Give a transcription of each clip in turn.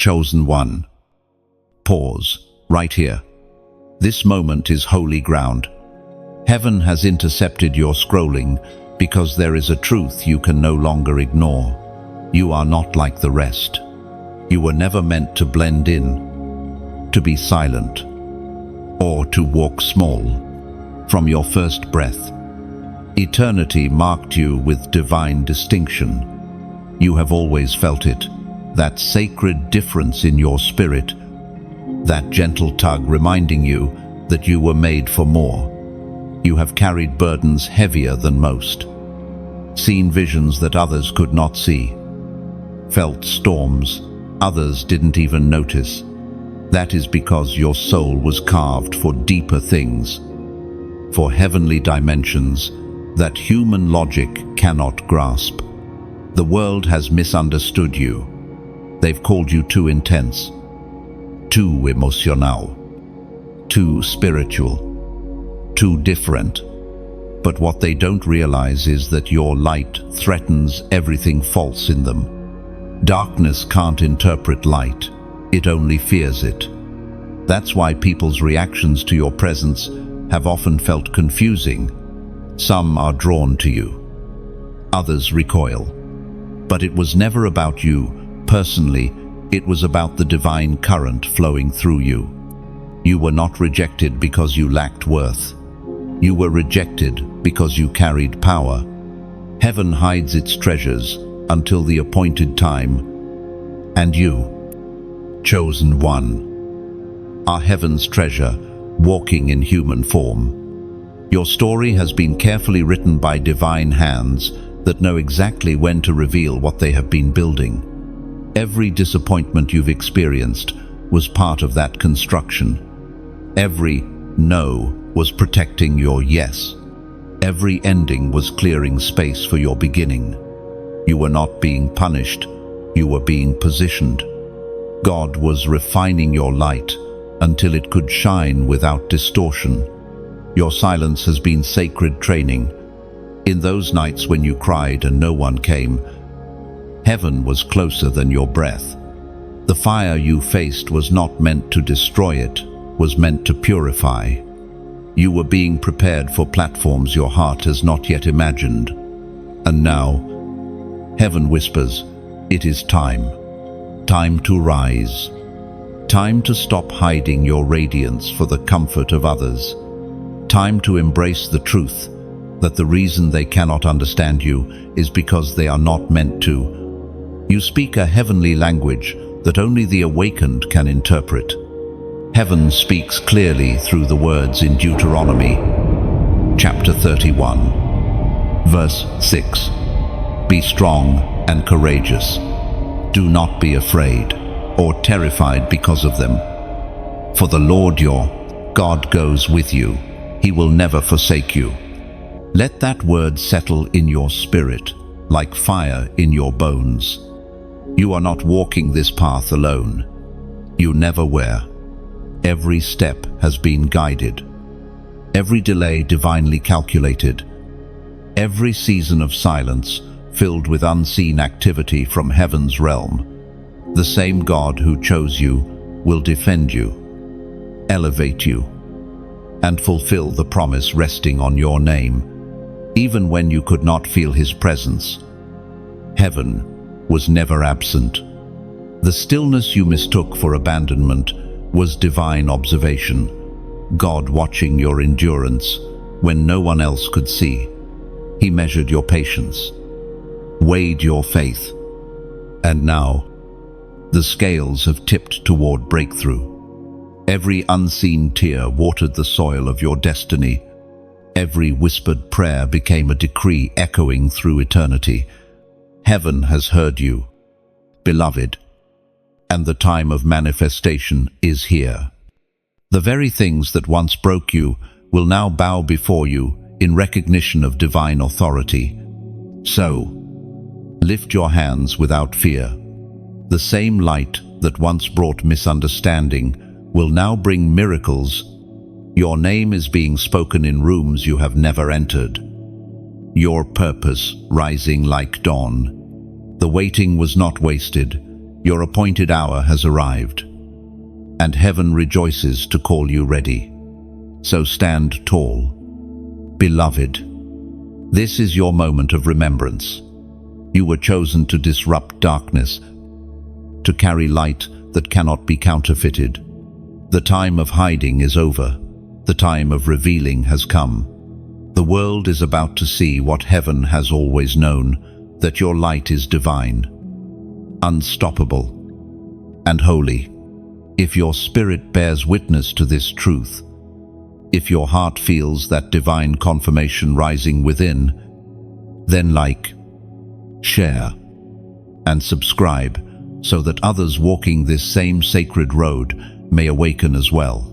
chosen one. Pause, right here. This moment is holy ground. Heaven has intercepted your scrolling because there is a truth you can no longer ignore. You are not like the rest. You were never meant to blend in, to be silent, or to walk small. From your first breath, eternity marked you with divine distinction. You have always felt it, that sacred difference in your spirit, that gentle tug reminding you that you were made for more. You have carried burdens heavier than most, seen visions that others could not see, felt storms others didn't even notice. That is because your soul was carved for deeper things, for heavenly dimensions that human logic cannot grasp. The world has misunderstood you. They've called you too intense, too emotional, too spiritual, too different. But what they don't realize is that your light threatens everything false in them. Darkness can't interpret light, it only fears it. That's why people's reactions to your presence have often felt confusing. Some are drawn to you, others recoil. But it was never about you personally, it was about the divine current flowing through you. You were not rejected because you lacked worth. You were rejected because you carried power. Heaven hides its treasures until the appointed time, and you, chosen one, are heaven's treasure, walking in human form. Your story has been carefully written by divine hands that know exactly when to reveal what they have been building. Every disappointment you've experienced was part of that construction. Every no was protecting your yes. Every ending was clearing space for your beginning. You were not being punished, you were being positioned. God was refining your light until it could shine without distortion. Your silence has been sacred training. In those nights when you cried and no one came, heaven was closer than your breath. The fire you faced was not meant to destroy it, was meant to purify. You were being prepared for platforms your heart has not yet imagined. And now, heaven whispers, it is time. Time to rise. Time to stop hiding your radiance for the comfort of others. Time to embrace the truth that the reason they cannot understand you is because they are not meant to. You speak a heavenly language that only the awakened can interpret. Heaven speaks clearly through the words in Deuteronomy, chapter 31, verse 6. Be strong and courageous. Do not be afraid or terrified because of them. For the Lord your God goes with you. He will never forsake you. Let that word settle in your spirit like fire in your bones. You are not walking this path alone. You never were. Every step has been guided. Every delay divinely calculated. Every season of silence filled with unseen activity from heaven's realm. The same God who chose you will defend you, elevate you, and fulfill the promise resting on your name, even when you could not feel His presence. Heaven was never absent. The stillness you mistook for abandonment was divine observation, God watching your endurance when no one else could see. He measured your patience, weighed your faith, and now the scales have tipped toward breakthrough. Every unseen tear watered the soil of your destiny. Every whispered prayer became a decree echoing through eternity. Heaven has heard you, beloved, and the time of manifestation is here. The very things that once broke you will now bow before you in recognition of divine authority. So, lift your hands without fear. The same light that once brought misunderstanding will now bring miracles. Your name is being spoken in rooms you have never entered. Your purpose rising like dawn. The waiting was not wasted. Your appointed hour has arrived, and heaven rejoices to call you ready. So stand tall. Beloved, this is your moment of remembrance. You were chosen to disrupt darkness, to carry light that cannot be counterfeited. The time of hiding is over. The time of revealing has come. The world is about to see what heaven has always known, that your light is divine, unstoppable, and holy. If your spirit bears witness to this truth, if your heart feels that divine confirmation rising within, then like, share, and subscribe so that others walking this same sacred road may awaken as well.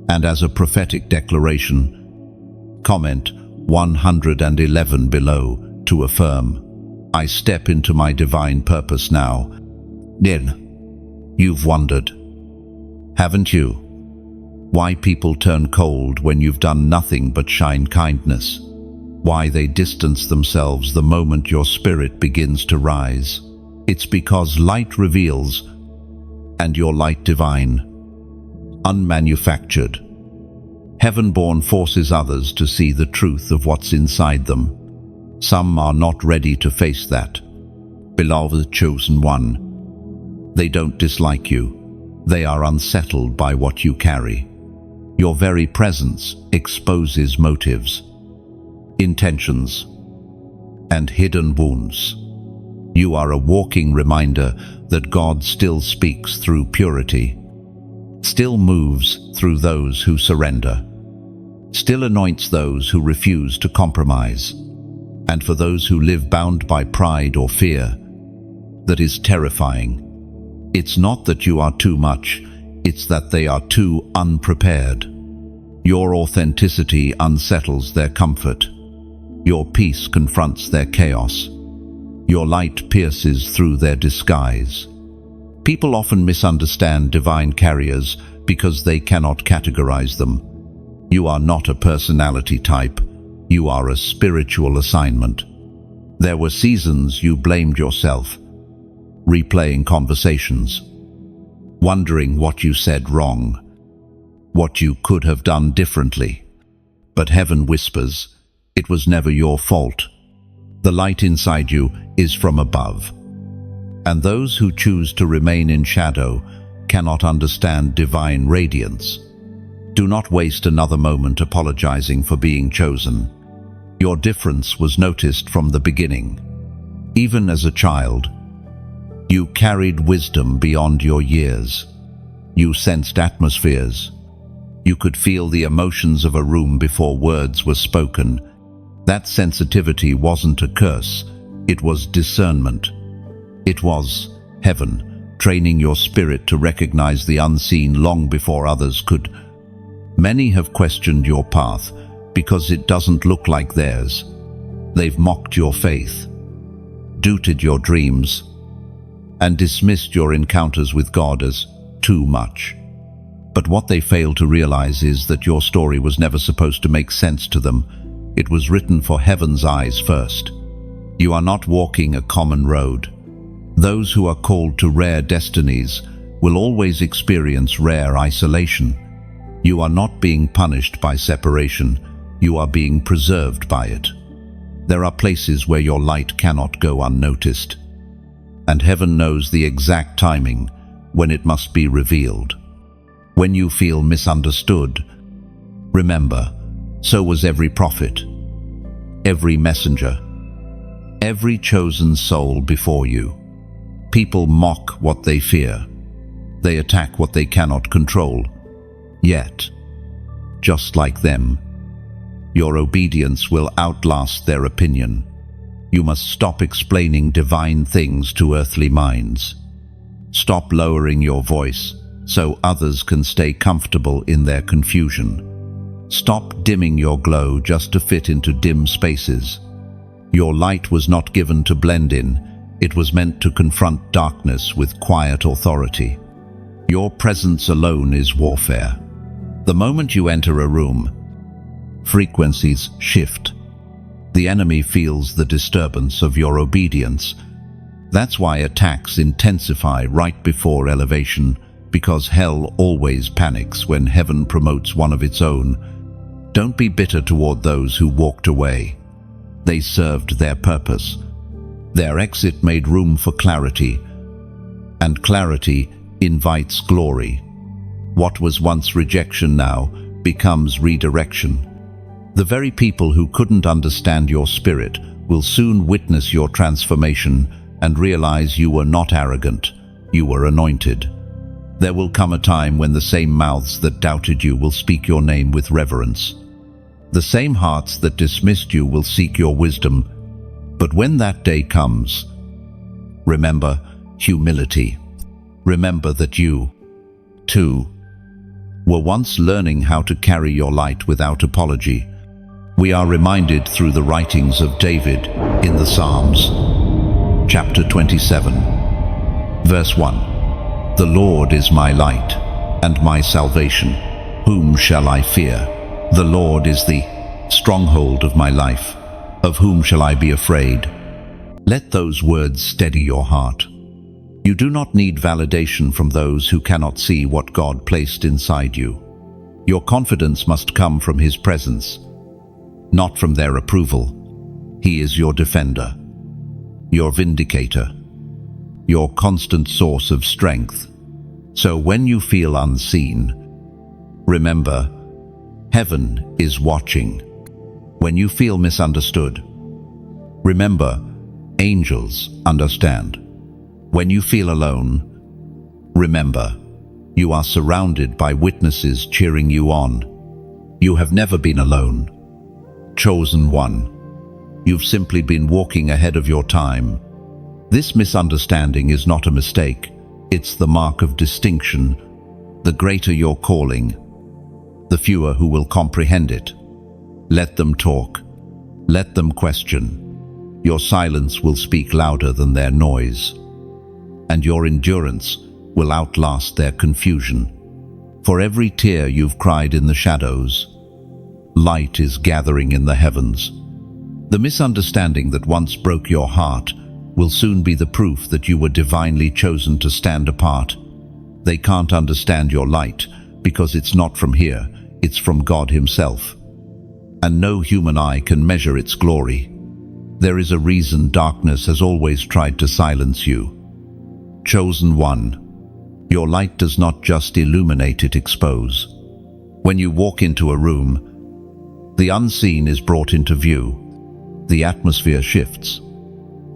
And as a prophetic declaration, comment 111 below to affirm, I step into my divine purpose now. Then, you've wondered, haven't you? Why people turn cold when you've done nothing but shine kindness. Why they distance themselves the moment your spirit begins to rise. It's because light reveals, and your light divine, unmanufactured. Heaven-born forces others to see the truth of what's inside them. Some are not ready to face that. Beloved chosen one, they don't dislike you. They are unsettled by what you carry. Your very presence exposes motives, intentions, and hidden wounds. You are a walking reminder that God still speaks through purity, still moves through those who surrender, still anoints those who refuse to compromise. And for those who live bound by pride or fear, that is terrifying. It's not that you are too much, it's that they are too unprepared. Your authenticity unsettles their comfort. Your peace confronts their chaos. Your light pierces through their disguise. People often misunderstand divine carriers because they cannot categorize them. You are not a personality type. You are a spiritual assignment. There were seasons you blamed yourself, replaying conversations, wondering what you said wrong, what you could have done differently. But heaven whispers, it was never your fault. The light inside you is from above. And those who choose to remain in shadow cannot understand divine radiance. Do not waste another moment apologizing for being chosen. Your difference was noticed from the beginning. Even as a child, you carried wisdom beyond your years. You sensed atmospheres. You could feel the emotions of a room before words were spoken. That sensitivity wasn't a curse, it was discernment. It was heaven training your spirit to recognize the unseen long before others could. Many have questioned your path because it doesn't look like theirs. They've mocked your faith, doubted your dreams, and dismissed your encounters with God as too much. But what they fail to realize is that your story was never supposed to make sense to them. It was written for heaven's eyes first. You are not walking a common road. Those who are called to rare destinies will always experience rare isolation. You are not being punished by separation. You are being preserved by it. There are places where your light cannot go unnoticed, and heaven knows the exact timing when it must be revealed. When you feel misunderstood, remember, so was every prophet, every messenger, every chosen soul before you. People mock what they fear. They attack what they cannot control. Yet, just like them, your obedience will outlast their opinion. You must stop explaining divine things to earthly minds. Stop lowering your voice so others can stay comfortable in their confusion. Stop dimming your glow just to fit into dim spaces. Your light was not given to blend in. It was meant to confront darkness with quiet authority. Your presence alone is warfare. The moment you enter a room, frequencies shift. The enemy feels the disturbance of your obedience, That's why attacks intensify right before elevation, because hell always panics when heaven promotes one of its own. Don't be bitter toward those who walked away. They served their purpose. Their exit made room for clarity, and clarity invites glory. What was once rejection now becomes redirection. The very people who couldn't understand your spirit will soon witness your transformation and realize you were not arrogant, you were anointed. There will come a time when the same mouths that doubted you will speak your name with reverence. The same hearts that dismissed you will seek your wisdom. But when that day comes, remember humility. Remember that you, too, were once learning how to carry your light without apology. We are reminded through the writings of David in the Psalms. Chapter 27, verse 1. The Lord is my light and my salvation. Whom shall I fear? The Lord is the stronghold of my life. Of whom shall I be afraid? Let those words steady your heart. You do not need validation from those who cannot see what God placed inside you. Your confidence must come from His presence, not from their approval. He is your defender, your vindicator, your constant source of strength. So when you feel unseen, remember, heaven is watching. When you feel misunderstood, remember, angels understand. When you feel alone, remember, you are surrounded by witnesses cheering you on. You have never been alone. Chosen one. You've simply been walking ahead of your time. This misunderstanding is not a mistake. It's the mark of distinction. The greater your calling, the fewer who will comprehend it. Let them talk. Let them question. Your silence will speak louder than their noise, and your endurance will outlast their confusion. For every tear you've cried in the shadows, light is gathering in the heavens. The misunderstanding that once broke your heart will soon be the proof that you were divinely chosen to stand apart. They can't understand your light because it's not from here, it's from God Himself. And no human eye can measure its glory. There is a reason darkness has always tried to silence you. Chosen one, your light does not just illuminate, it exposes. When you walk into a room, the unseen is brought into view. The atmosphere shifts.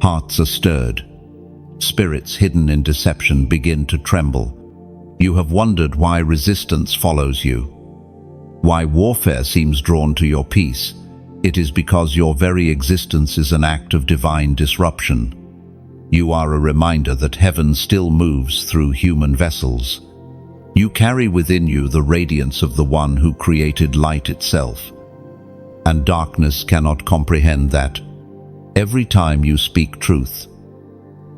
Hearts are stirred. Spirits hidden in deception begin to tremble. You have wondered why resistance follows you, why warfare seems drawn to your peace. It is because your very existence is an act of divine disruption. You are a reminder that heaven still moves through human vessels. You carry within you the radiance of the one who created light itself, and darkness cannot comprehend that. Every time you speak truth,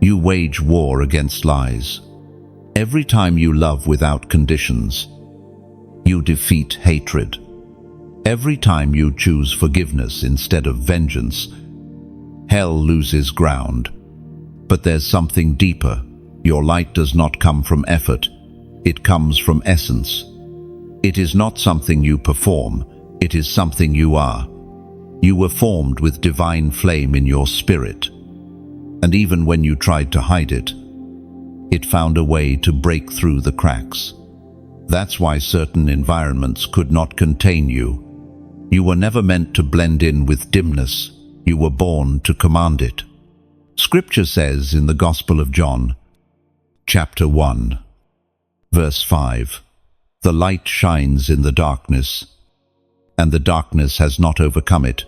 you wage war against lies. Every time you love without conditions, you defeat hatred. Every time you choose forgiveness instead of vengeance, hell loses ground. But there's something deeper. Your light does not come from effort. It comes from essence. It is not something you perform. It is something you are. You were formed with divine flame in your spirit. And even when you tried to hide it, it found a way to break through the cracks. That's why certain environments could not contain you. You were never meant to blend in with dimness. You were born to command it. Scripture says in the Gospel of John, chapter 1, verse 5, "The light shines in the darkness, and the darkness has not overcome it."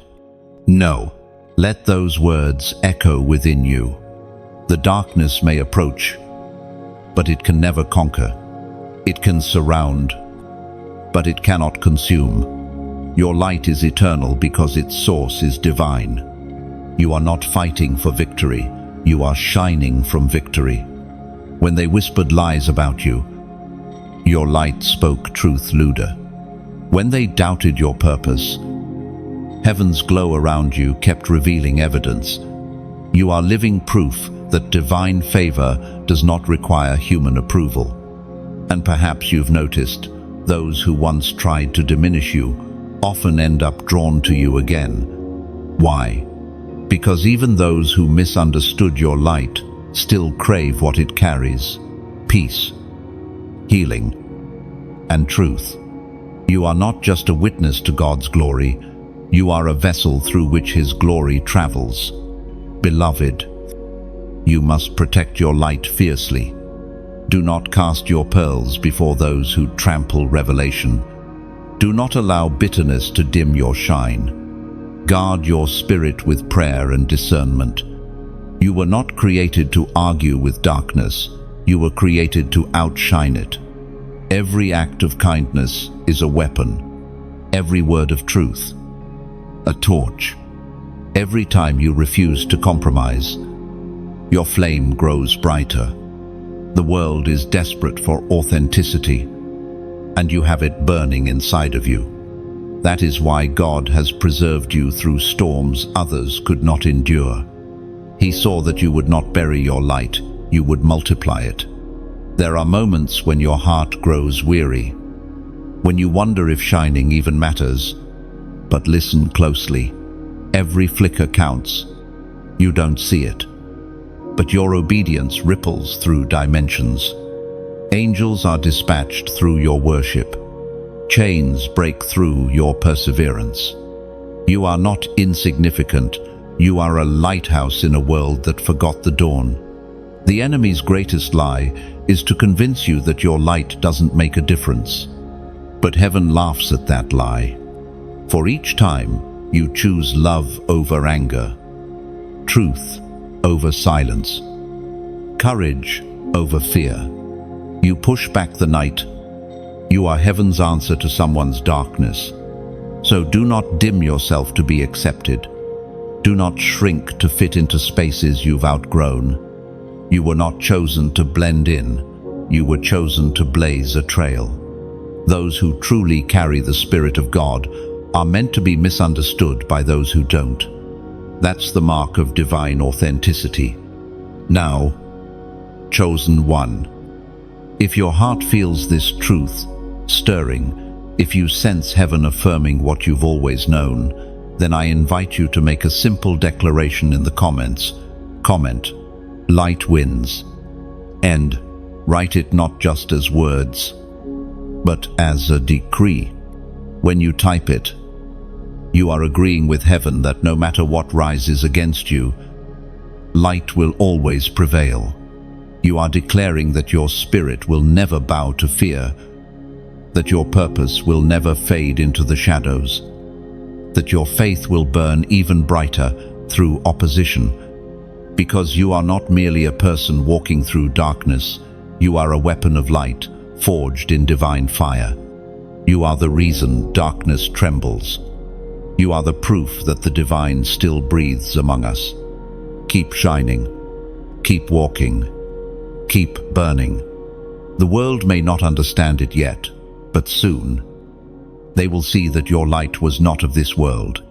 No, let those words echo within you. The darkness may approach, but it can never conquer. It can surround, but it cannot consume. Your light is eternal because its source is divine. You are not fighting for victory, you are shining from victory. When they whispered lies about you, your light spoke truth louder. When they doubted your purpose, heaven's glow around you kept revealing evidence. You are living proof that divine favor does not require human approval. And perhaps you've noticed, those who once tried to diminish you often end up drawn to you again. Why? Because even those who misunderstood your light still crave what it carries: peace, healing, and truth. You are not just a witness to God's glory, you are a vessel through which His glory travels. Beloved, you must protect your light fiercely. Do not cast your pearls before those who trample revelation. Do not allow bitterness to dim your shine. Guard your spirit with prayer and discernment. You were not created to argue with darkness. You were created to outshine it. Every act of kindness is a weapon. Every word of truth, a torch. Every time you refuse to compromise, your flame grows brighter. The world is desperate for authenticity, and you have it burning inside of you. That is why God has preserved you through storms others could not endure. He saw that you would not bury your light, you would multiply it. There are moments when your heart grows weary, when you wonder if shining even matters. But listen closely. Every flicker counts. You don't see it, but your obedience ripples through dimensions. Angels are dispatched through your worship. Chains break through your perseverance. You are not insignificant. You are a lighthouse in a world that forgot the dawn. The enemy's greatest lie is to convince you that your light doesn't make a difference. But heaven laughs at that lie. For each time you choose love over anger, truth over silence, courage over fear, you push back the night. You are heaven's answer to someone's darkness. So do not dim yourself to be accepted. Do not shrink to fit into spaces you've outgrown. You were not chosen to blend in. You were chosen to blaze a trail. Those who truly carry the Spirit of God are meant to be misunderstood by those who don't. That's the mark of divine authenticity. Now, chosen one. If your heart feels this truth stirring, if you sense heaven affirming what you've always known, then I invite you to make a simple declaration in the comments. Comment, "Light wins," and write it not just as words, but as a decree. When you type it, you are agreeing with heaven that no matter what rises against you, light will always prevail. You are declaring that your spirit will never bow to fear, that your purpose will never fade into the shadows, that your faith will burn even brighter through opposition. Because you are not merely a person walking through darkness, you are a weapon of light, forged in divine fire. You are the reason darkness trembles. You are the proof that the divine still breathes among us. Keep shining. Keep walking. Keep burning. The world may not understand it yet, but soon they will see that your light was not of this world,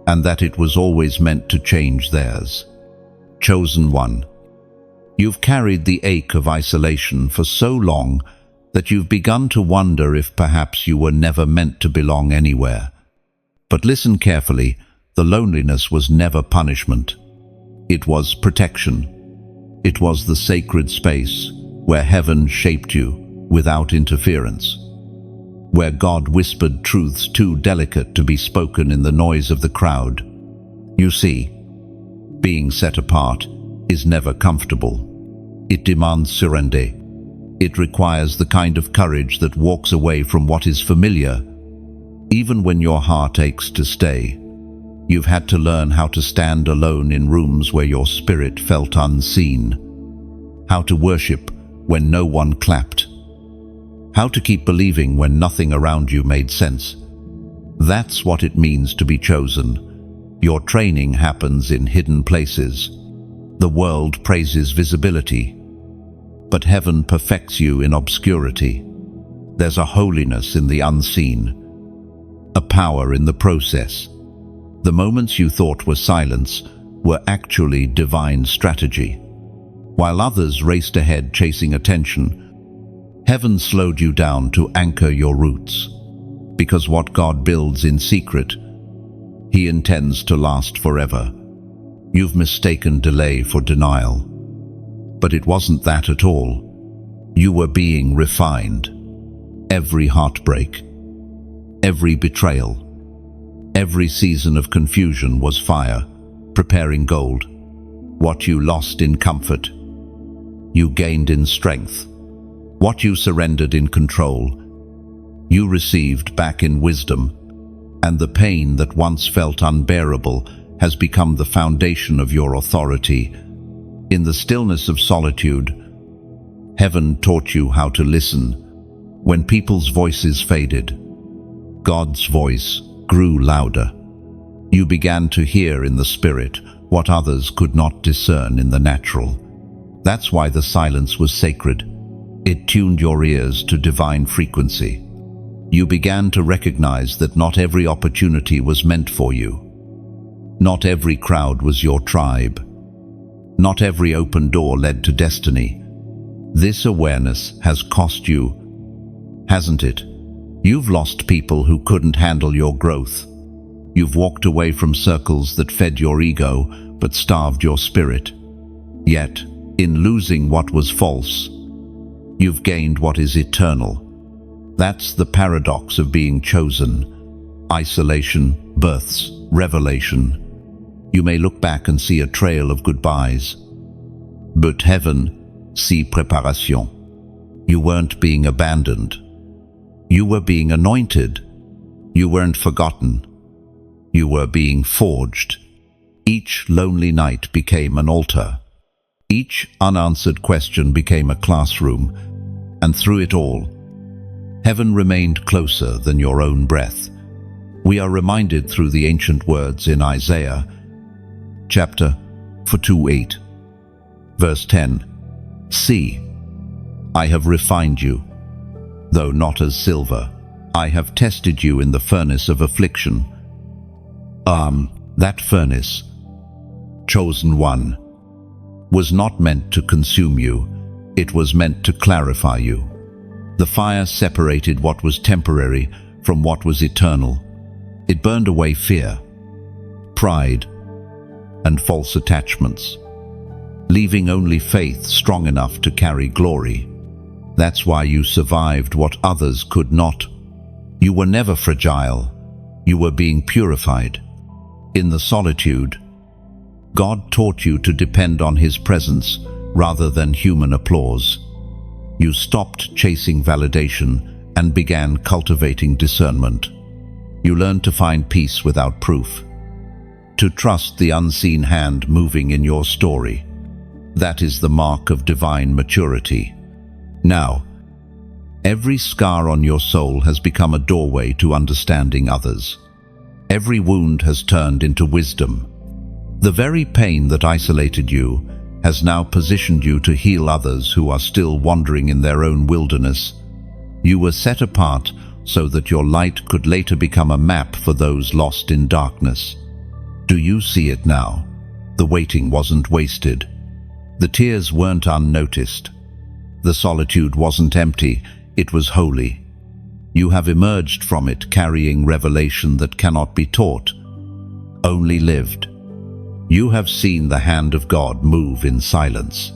and that it was always meant to change theirs. Chosen one. You've carried the ache of isolation for so long that you've begun to wonder if perhaps you were never meant to belong anywhere. But listen carefully, the loneliness was never punishment. It was protection. It was the sacred space where heaven shaped you without interference, where God whispered truths too delicate to be spoken in the noise of the crowd. You see, being set apart is never comfortable. It demands surrender. It requires the kind of courage that walks away from what is familiar. Even when your heart aches to stay, you've had to learn how to stand alone in rooms where your spirit felt unseen, how to worship when no one clapped, how to keep believing when nothing around you made sense. That's what it means to be chosen. Your training happens in hidden places. The world praises visibility, but heaven perfects you in obscurity. There's a holiness in the unseen, a power in the process. The moments you thought were silence were actually divine strategy. While others raced ahead chasing attention, heaven slowed you down to anchor your roots. Because what God builds in secret, He intends to last forever. You've mistaken delay for denial. But it wasn't that at all. You were being refined. Every heartbreak, every betrayal, every season of confusion was fire, preparing gold. What you lost in comfort, you gained in strength. What you surrendered in control, you received back in wisdom. And the pain that once felt unbearable has become the foundation of your authority. In the stillness of solitude, heaven taught you how to listen. When people's voices faded, God's voice grew louder. You began to hear in the spirit what others could not discern in the natural. That's why the silence was sacred. It tuned your ears to divine frequency. You began to recognize that not every opportunity was meant for you. Not every crowd was your tribe. Not every open door led to destiny. This awareness has cost you, hasn't it? You've lost people who couldn't handle your growth. You've walked away from circles that fed your ego but starved your spirit. Yet, in losing what was false, you've gained what is eternal. That's the paradox of being chosen. Isolation births revelation. You may look back and see a trail of goodbyes, but heaven sees préparation. You weren't being abandoned. You were being anointed. You weren't forgotten. You were being forged. Each lonely night became an altar. Each unanswered question became a classroom, and through it all, heaven remained closer than your own breath. We are reminded through the ancient words in Isaiah, chapter 42:8, verse 10, "See, I have refined you, though not as silver. I have tested you in the furnace of affliction." That furnace, chosen one, was not meant to consume you. It was meant to clarify you. The fire separated what was temporary from what was eternal. It burned away fear, pride, and false attachments, leaving only faith strong enough to carry glory. That's why you survived what others could not. You were never fragile. You were being purified. In the solitude, God taught you to depend on His presence rather than human applause. You stopped chasing validation and began cultivating discernment. You learned to find peace without proof, to trust the unseen hand moving in your story. That is the mark of divine maturity. Now, every scar on your soul has become a doorway to understanding others. Every wound has turned into wisdom. The very pain that isolated you has now positioned you to heal others who are still wandering in their own wilderness. You were set apart so that your light could later become a map for those lost in darkness. Do you see it now? The waiting wasn't wasted. The tears weren't unnoticed. The solitude wasn't empty, it was holy. You have emerged from it carrying revelation that cannot be taught, only lived. You have seen the hand of God move in silence,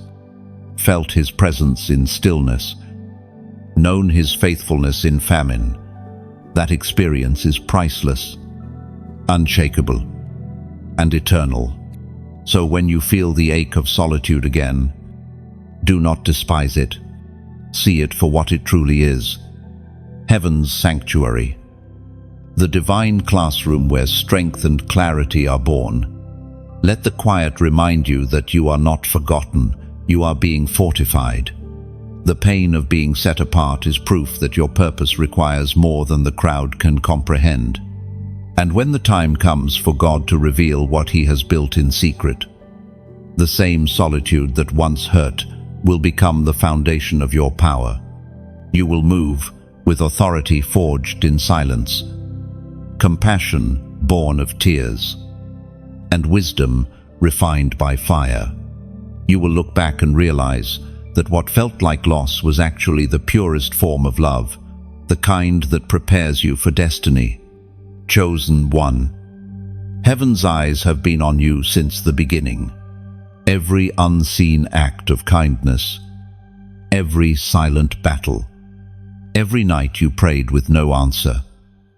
felt His presence in stillness, known His faithfulness in famine. That experience is priceless, unshakable, and eternal. So when you feel the ache of solitude again, do not despise it. See it for what it truly is: heaven's sanctuary, the divine classroom where strength and clarity are born. Let the quiet remind you that you are not forgotten, you are being fortified. The pain of being set apart is proof that your purpose requires more than the crowd can comprehend. And when the time comes for God to reveal what He has built in secret, the same solitude that once hurt will become the foundation of your power. You will move with authority forged in silence, compassion born of tears, and wisdom refined by fire. You will look back and realize that what felt like loss was actually the purest form of love, the kind that prepares you for destiny. Chosen one. Heaven's eyes have been on you since the beginning. Every unseen act of kindness, every silent battle, every night you prayed with no answer,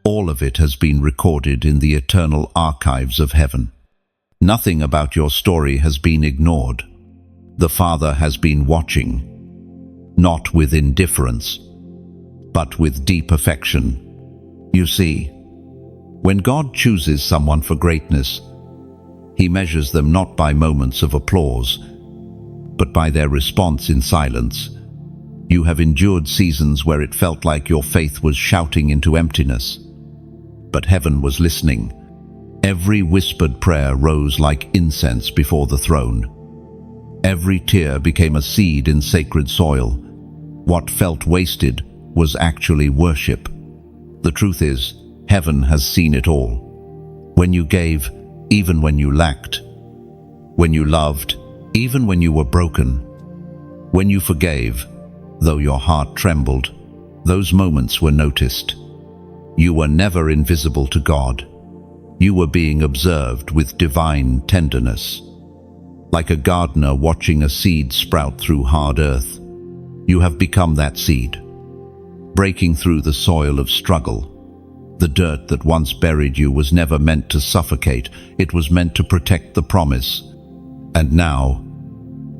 all of it has been recorded in the eternal archives of heaven. Nothing about your story has been ignored. The Father has been watching, not with indifference, but with deep affection. You see, when God chooses someone for greatness, He measures them not by moments of applause, but by their response in silence. You have endured seasons where it felt like your faith was shouting into emptiness, but heaven was listening. Every whispered prayer rose like incense before the throne. Every tear became a seed in sacred soil. What felt wasted was actually worship. The truth is, heaven has seen it all. When you gave, even when you lacked. When you loved, even when you were broken. When you forgave, though your heart trembled, those moments were noticed. You were never invisible to God. You were being observed with divine tenderness. Like a gardener watching a seed sprout through hard earth, you have become that seed, breaking through the soil of struggle. The dirt that once buried you was never meant to suffocate, it was meant to protect the promise. And now,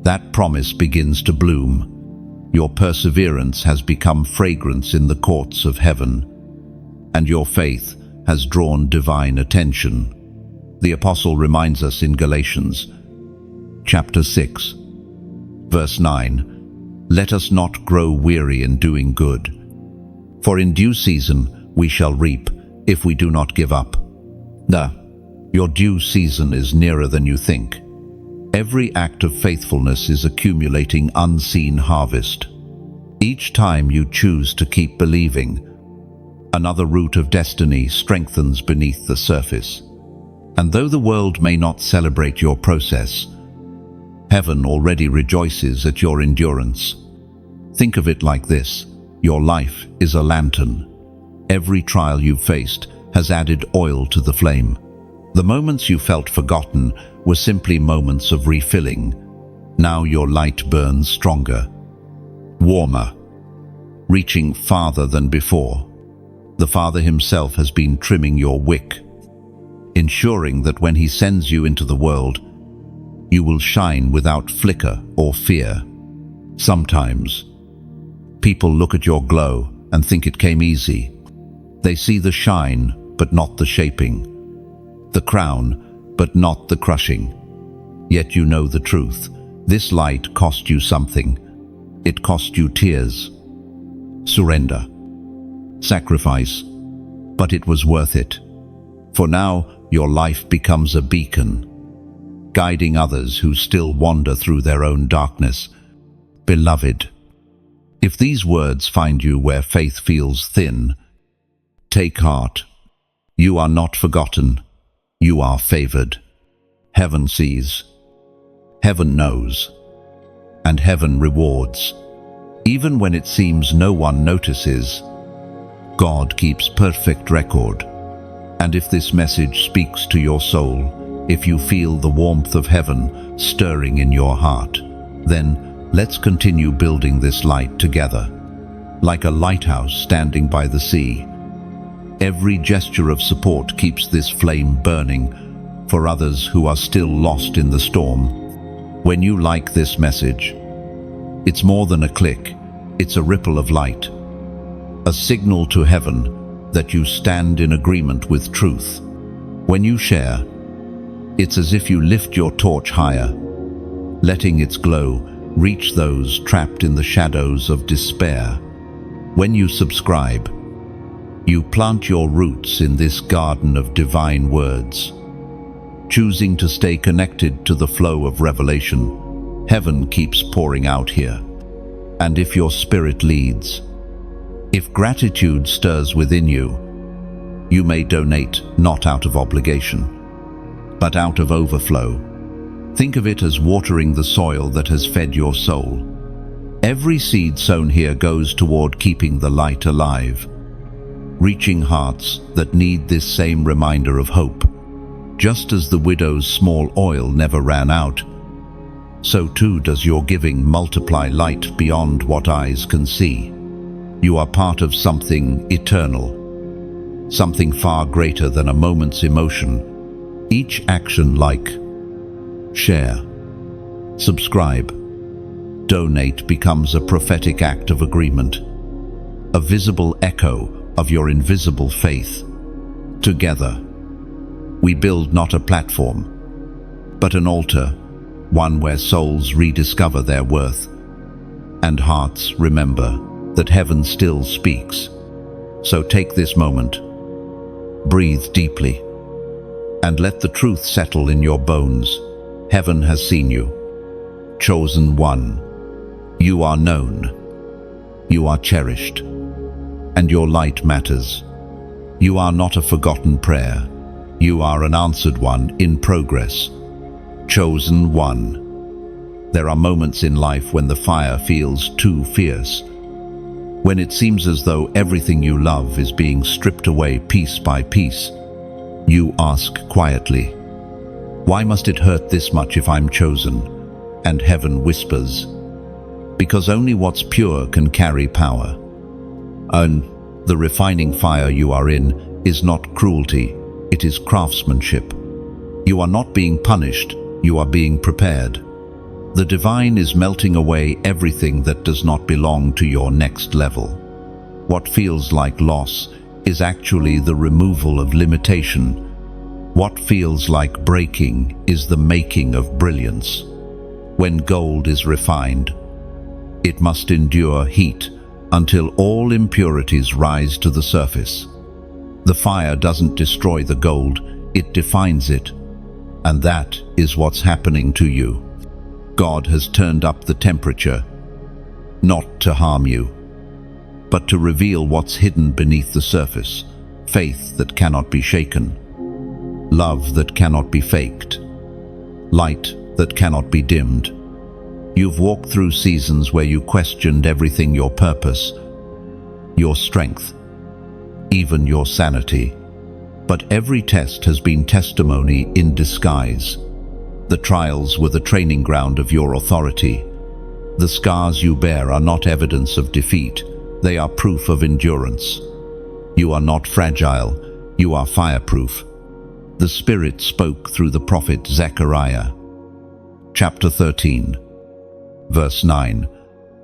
that promise begins to bloom. Your perseverance has become fragrance in the courts of heaven, and your faith has drawn divine attention. The apostle reminds us in Galatians, chapter 6, verse 9, "Let us not grow weary in doing good, for in due season we shall reap if we do not give up." Your due season is nearer than you think. Every act of faithfulness is accumulating unseen harvest. Each time you choose to keep believing, another root of destiny strengthens beneath the surface. And though the world may not celebrate your process, heaven already rejoices at your endurance. Think of it like this: your life is a lantern. Every trial you've faced has added oil to the flame. The moments you felt forgotten were simply moments of refilling. Now your light burns stronger, warmer, reaching farther than before. The Father Himself has been trimming your wick, ensuring that when He sends you into the world, you will shine without flicker or fear. Sometimes, people look at your glow and think it came easy. They see the shine, but not the shaping, the crown, but not the crushing. Yet you know the truth. This light cost you something. It cost you tears, surrender, sacrifice, but it was worth it. For now, your life becomes a beacon, guiding others who still wander through their own darkness. Beloved, if these words find you where faith feels thin, take heart. You are not forgotten. You are favored. Heaven sees, heaven knows, and heaven rewards. Even when it seems no one notices, God keeps perfect record. And if this message speaks to your soul, if you feel the warmth of heaven stirring in your heart, then let's continue building this light together. Like a lighthouse standing by the sea, every gesture of support keeps this flame burning for others who are still lost in the storm. When you like this message, it's more than a click, it's a ripple of light, a signal to heaven that you stand in agreement with truth. When you share, it's as if you lift your torch higher, letting its glow reach those trapped in the shadows of despair. When you subscribe, you plant your roots in this garden of divine words. Choosing to stay connected to the flow of revelation, heaven keeps pouring out here. And if your spirit leads, if gratitude stirs within you, you may donate not out of obligation, but out of overflow. Think of it as watering the soil that has fed your soul. Every seed sown here goes toward keeping the light alive, reaching hearts that need this same reminder of hope. Just as the widow's small oil never ran out, so too does your giving multiply light beyond what eyes can see. You are part of something eternal, something far greater than a moment's emotion. Each action, like, share, subscribe, donate, becomes a prophetic act of agreement, a visible echo of your invisible faith. Together, we build not a platform, but an altar, one where souls rediscover their worth, and hearts remember that heaven still speaks. So take this moment, breathe deeply, and let the truth settle in your bones. Heaven has seen you, chosen one. You are known, you are cherished, and your light matters. You are not a forgotten prayer. You are an answered one in progress. Chosen one. There are moments in life when the fire feels too fierce, when it seems as though everything you love is being stripped away piece by piece. You ask quietly, why must it hurt this much if I'm chosen? And heaven whispers, because only what's pure can carry power. And the refining fire you are in is not cruelty, it is craftsmanship. You are not being punished, you are being prepared. The divine is melting away everything that does not belong to your next level. What feels like loss is actually the removal of limitation. What feels like breaking is the making of brilliance. When gold is refined, it must endure heat until all impurities rise to the surface. The fire doesn't destroy the gold, it defines it. And that is what's happening to you. God has turned up the temperature, not to harm you, but to reveal what's hidden beneath the surface. Faith that cannot be shaken, love that cannot be faked, light that cannot be dimmed. You've walked through seasons where you questioned everything: your purpose, your strength, even your sanity. But every test has been testimony in disguise. The trials were the training ground of your authority. The scars you bear are not evidence of defeat, they are proof of endurance. You are not fragile, you are fireproof. The Spirit spoke through the prophet Zechariah. Chapter 13, verse 9.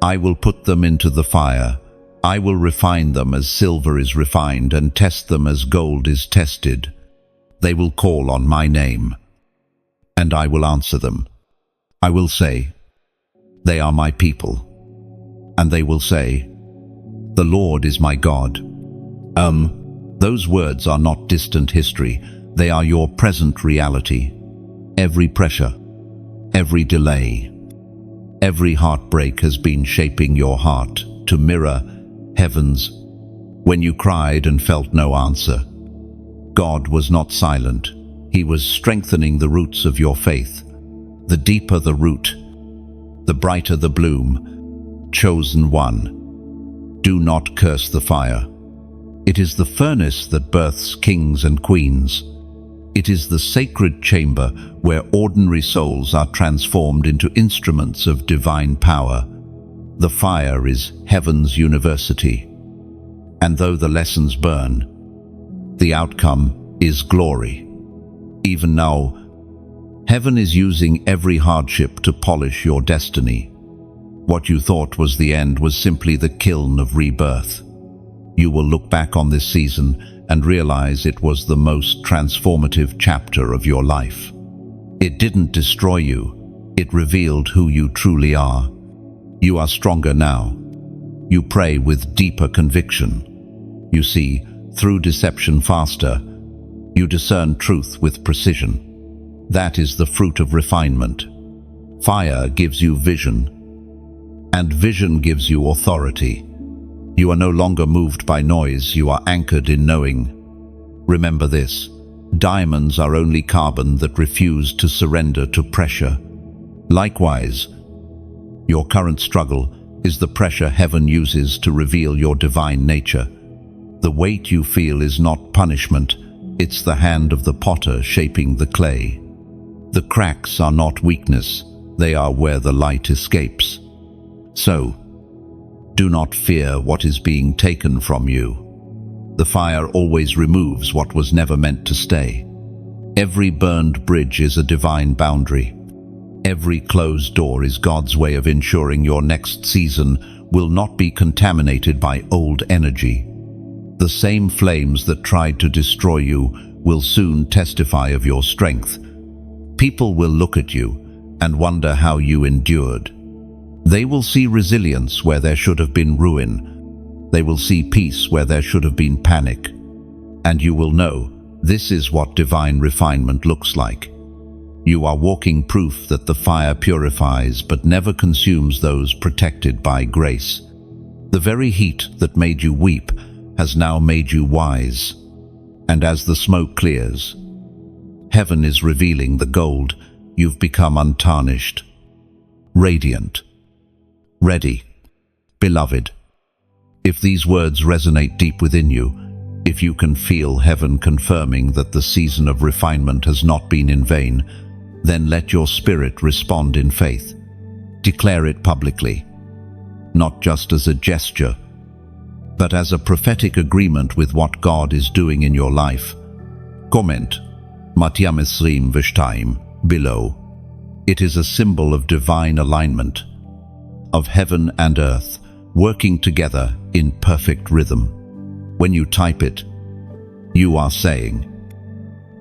I will put them into the fire. I will refine them as silver is refined, and test them as gold is tested. They will call on my name, and I will answer them. I will say, they are my people. And they will say, the Lord is my God. Those words are not distant history. They are your present reality. Every pressure, every delay, every heartbreak has been shaping your heart to mirror heaven's. When you cried and felt no answer, God was not silent. He was strengthening the roots of your faith. The deeper the root, the brighter the bloom. Chosen one, do not curse the fire. It is the furnace that births kings and queens. It is the sacred chamber where ordinary souls are transformed into instruments of divine power. The fire is heaven's university. And though the lessons burn, the outcome is glory. Even now, heaven is using every hardship to polish your destiny. What you thought was the end was simply the kiln of rebirth. You will look back on this season and realize it was the most transformative chapter of your life. It didn't destroy you, it revealed who you truly are. You are stronger now. You pray with deeper conviction. You see through deception faster. You discern truth with precision. That is the fruit of refinement. Fire gives you vision, and vision gives you authority. You are no longer moved by noise, you are anchored in knowing. Remember this: Diamonds are only carbon that refuse to surrender to pressure. Likewise, your current struggle is the pressure heaven uses to reveal your divine nature. The weight you feel is not punishment, it's the hand of the potter shaping the clay. The cracks are not weakness, they are where the light escapes. So, do not fear what is being taken from you. The fire always removes what was never meant to stay. Every burned bridge is a divine boundary. Every closed door is God's way of ensuring your next season will not be contaminated by old energy. The same flames that tried to destroy you will soon testify of your strength. People will look at you and wonder how you endured. They will see resilience where there should have been ruin. They will see peace where there should have been panic. And you will know this is what divine refinement looks like. You are walking proof that the fire purifies but never consumes those protected by grace. The very heat that made you weep has now made you wise. And as the smoke clears, heaven is revealing the gold. You've become untarnished, radiant, ready. Beloved, if these words resonate deep within you, if you can feel heaven confirming that the season of refinement has not been in vain, then let your spirit respond in faith. Declare it publicly, not just as a gesture, but as a prophetic agreement with what God is doing in your life. Comment, Matiam 22, below. It is a symbol of divine alignment, of heaven and earth working together in perfect rhythm. When you type it, you are saying,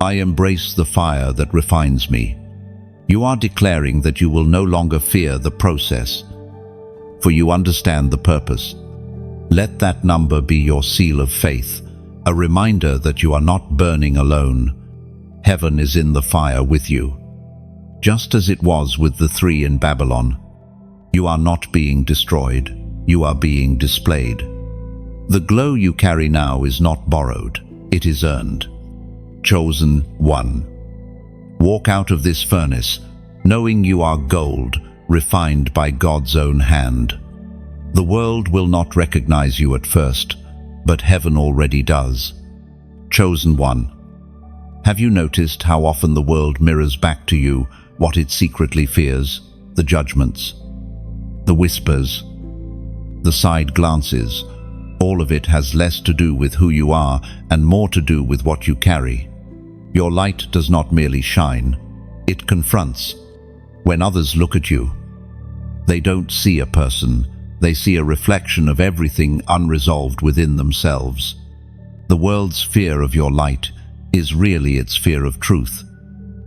I embrace the fire that refines me. You are declaring that you will no longer fear the process, for you understand the purpose. Let that number be your seal of faith, a reminder that you are not burning alone. Heaven is in the fire with you. Just as it was with the three in Babylon, you are not being destroyed, you are being displayed. The glow you carry now is not borrowed, it is earned. Chosen one. Walk out of this furnace, knowing you are gold, refined by God's own hand. The world will not recognize you at first, but heaven already does. Chosen one. Have you noticed how often the world mirrors back to you what it secretly fears? The judgments, the whispers, the side glances. All of it has less to do with who you are and more to do with what you carry. Your light does not merely shine, it confronts. When others look at you, they don't see a person, they see a reflection of everything unresolved within themselves. The world's fear of your light is really its fear of truth.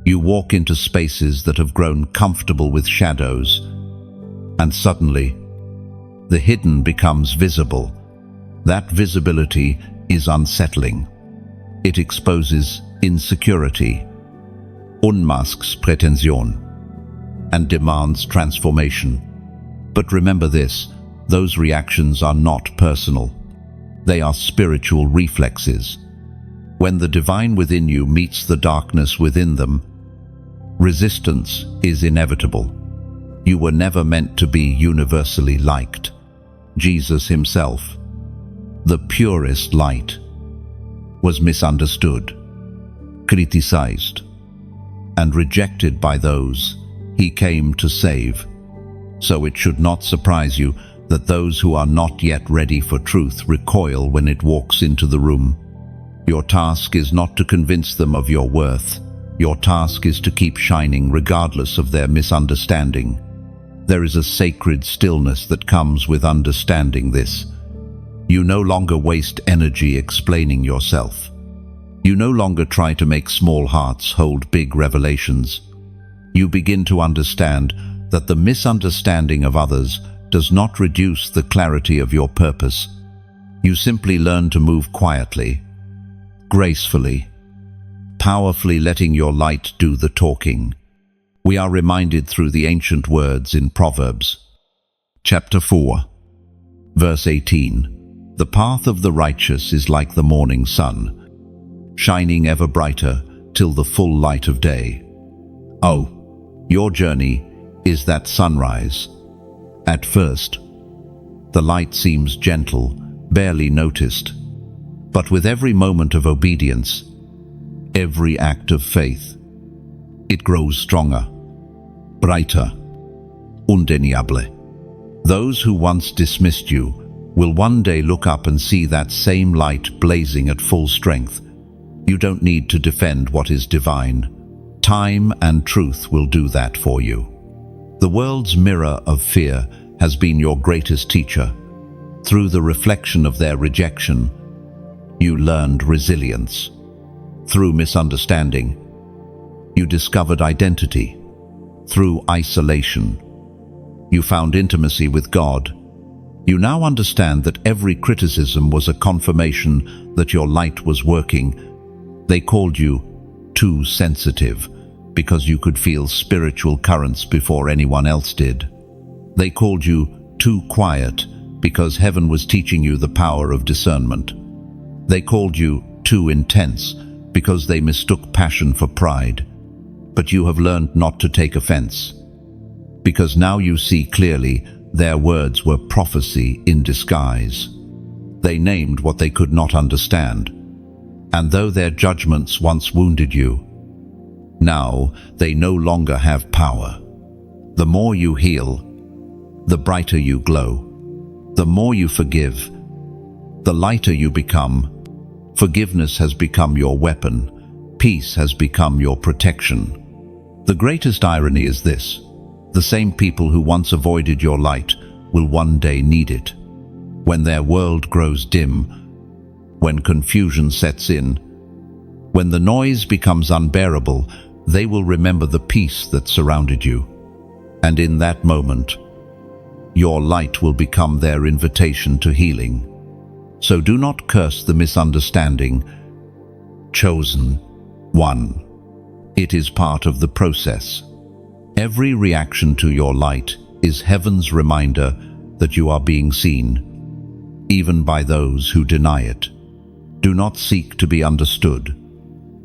You walk into spaces that have grown comfortable with shadows, and suddenly, the hidden becomes visible. That visibility is unsettling. It exposes insecurity, unmasks pretension, and demands transformation. But remember this, those reactions are not personal. They are spiritual reflexes. When the divine within you meets the darkness within them, resistance is inevitable. You were never meant to be universally liked. Jesus himself, the purest light, was misunderstood, criticized, and rejected by those he came to save. So it should not surprise you that those who are not yet ready for truth recoil when it walks into the room. Your task is not to convince them of your worth. Your task is to keep shining regardless of their misunderstanding. There is a sacred stillness that comes with understanding this. You no longer waste energy explaining yourself. You no longer try to make small hearts hold big revelations. You begin to understand that the misunderstanding of others does not reduce the clarity of your purpose. You simply learn to move quietly, gracefully, powerfully, letting your light do the talking. We are reminded through the ancient words in Proverbs, chapter 4, verse 18, "The path of the righteous is like the morning sun, shining ever brighter till the full light of day. Oh, your journey is that sunrise. At first, the light seems gentle, barely noticed, but with every moment of obedience, every act of faith, it grows stronger, brighter, undeniable. Those who once dismissed you will one day look up and see that same light blazing at full strength. You don't need to defend what is divine. Time and truth will do that for you. The world's mirror of fear has been your greatest teacher. Through the reflection of their rejection, you learned resilience. Through misunderstanding, you discovered identity. Through isolation, you found intimacy with God. You now understand that every criticism was a confirmation that your light was working. They called you too sensitive because you could feel spiritual currents before anyone else did. They called you too quiet because heaven was teaching you the power of discernment. They called you too intense because they mistook passion for pride. But you have learned not to take offense, because now you see clearly their words were prophecy in disguise. They named what they could not understand, and though their judgments once wounded you, now they no longer have power. The more you heal, the brighter you glow. The more you forgive, the lighter you become. Forgiveness has become your weapon. Peace has become your protection. The greatest irony is this: the same people who once avoided your light will one day need it. When their world grows dim, when confusion sets in, when the noise becomes unbearable, they will remember the peace that surrounded you. And in that moment, your light will become their invitation to healing. So do not curse the misunderstanding. Chosen one. It is part of the process. Every reaction to your light is heaven's reminder that you are being seen, even by those who deny it. Do not seek to be understood.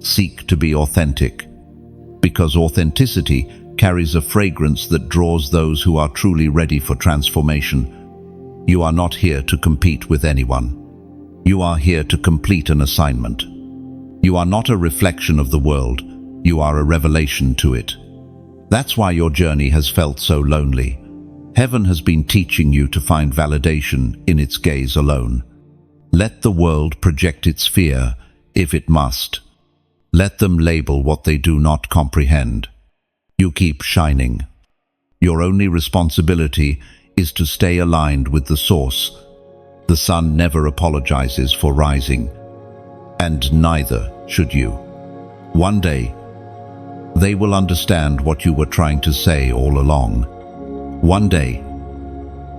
Seek to be authentic, because authenticity carries a fragrance that draws those who are truly ready for transformation. You are not here to compete with anyone. You are here to complete an assignment. You are not a reflection of the world. You are a revelation to it. That's why your journey has felt so lonely. Heaven has been teaching you to find validation in its gaze alone. Let the world project its fear, if it must. Let them label what they do not comprehend. You keep shining. Your only responsibility is to stay aligned with the source. The sun never apologizes for rising, and neither should you. One day, they will understand what you were trying to say all along. One day,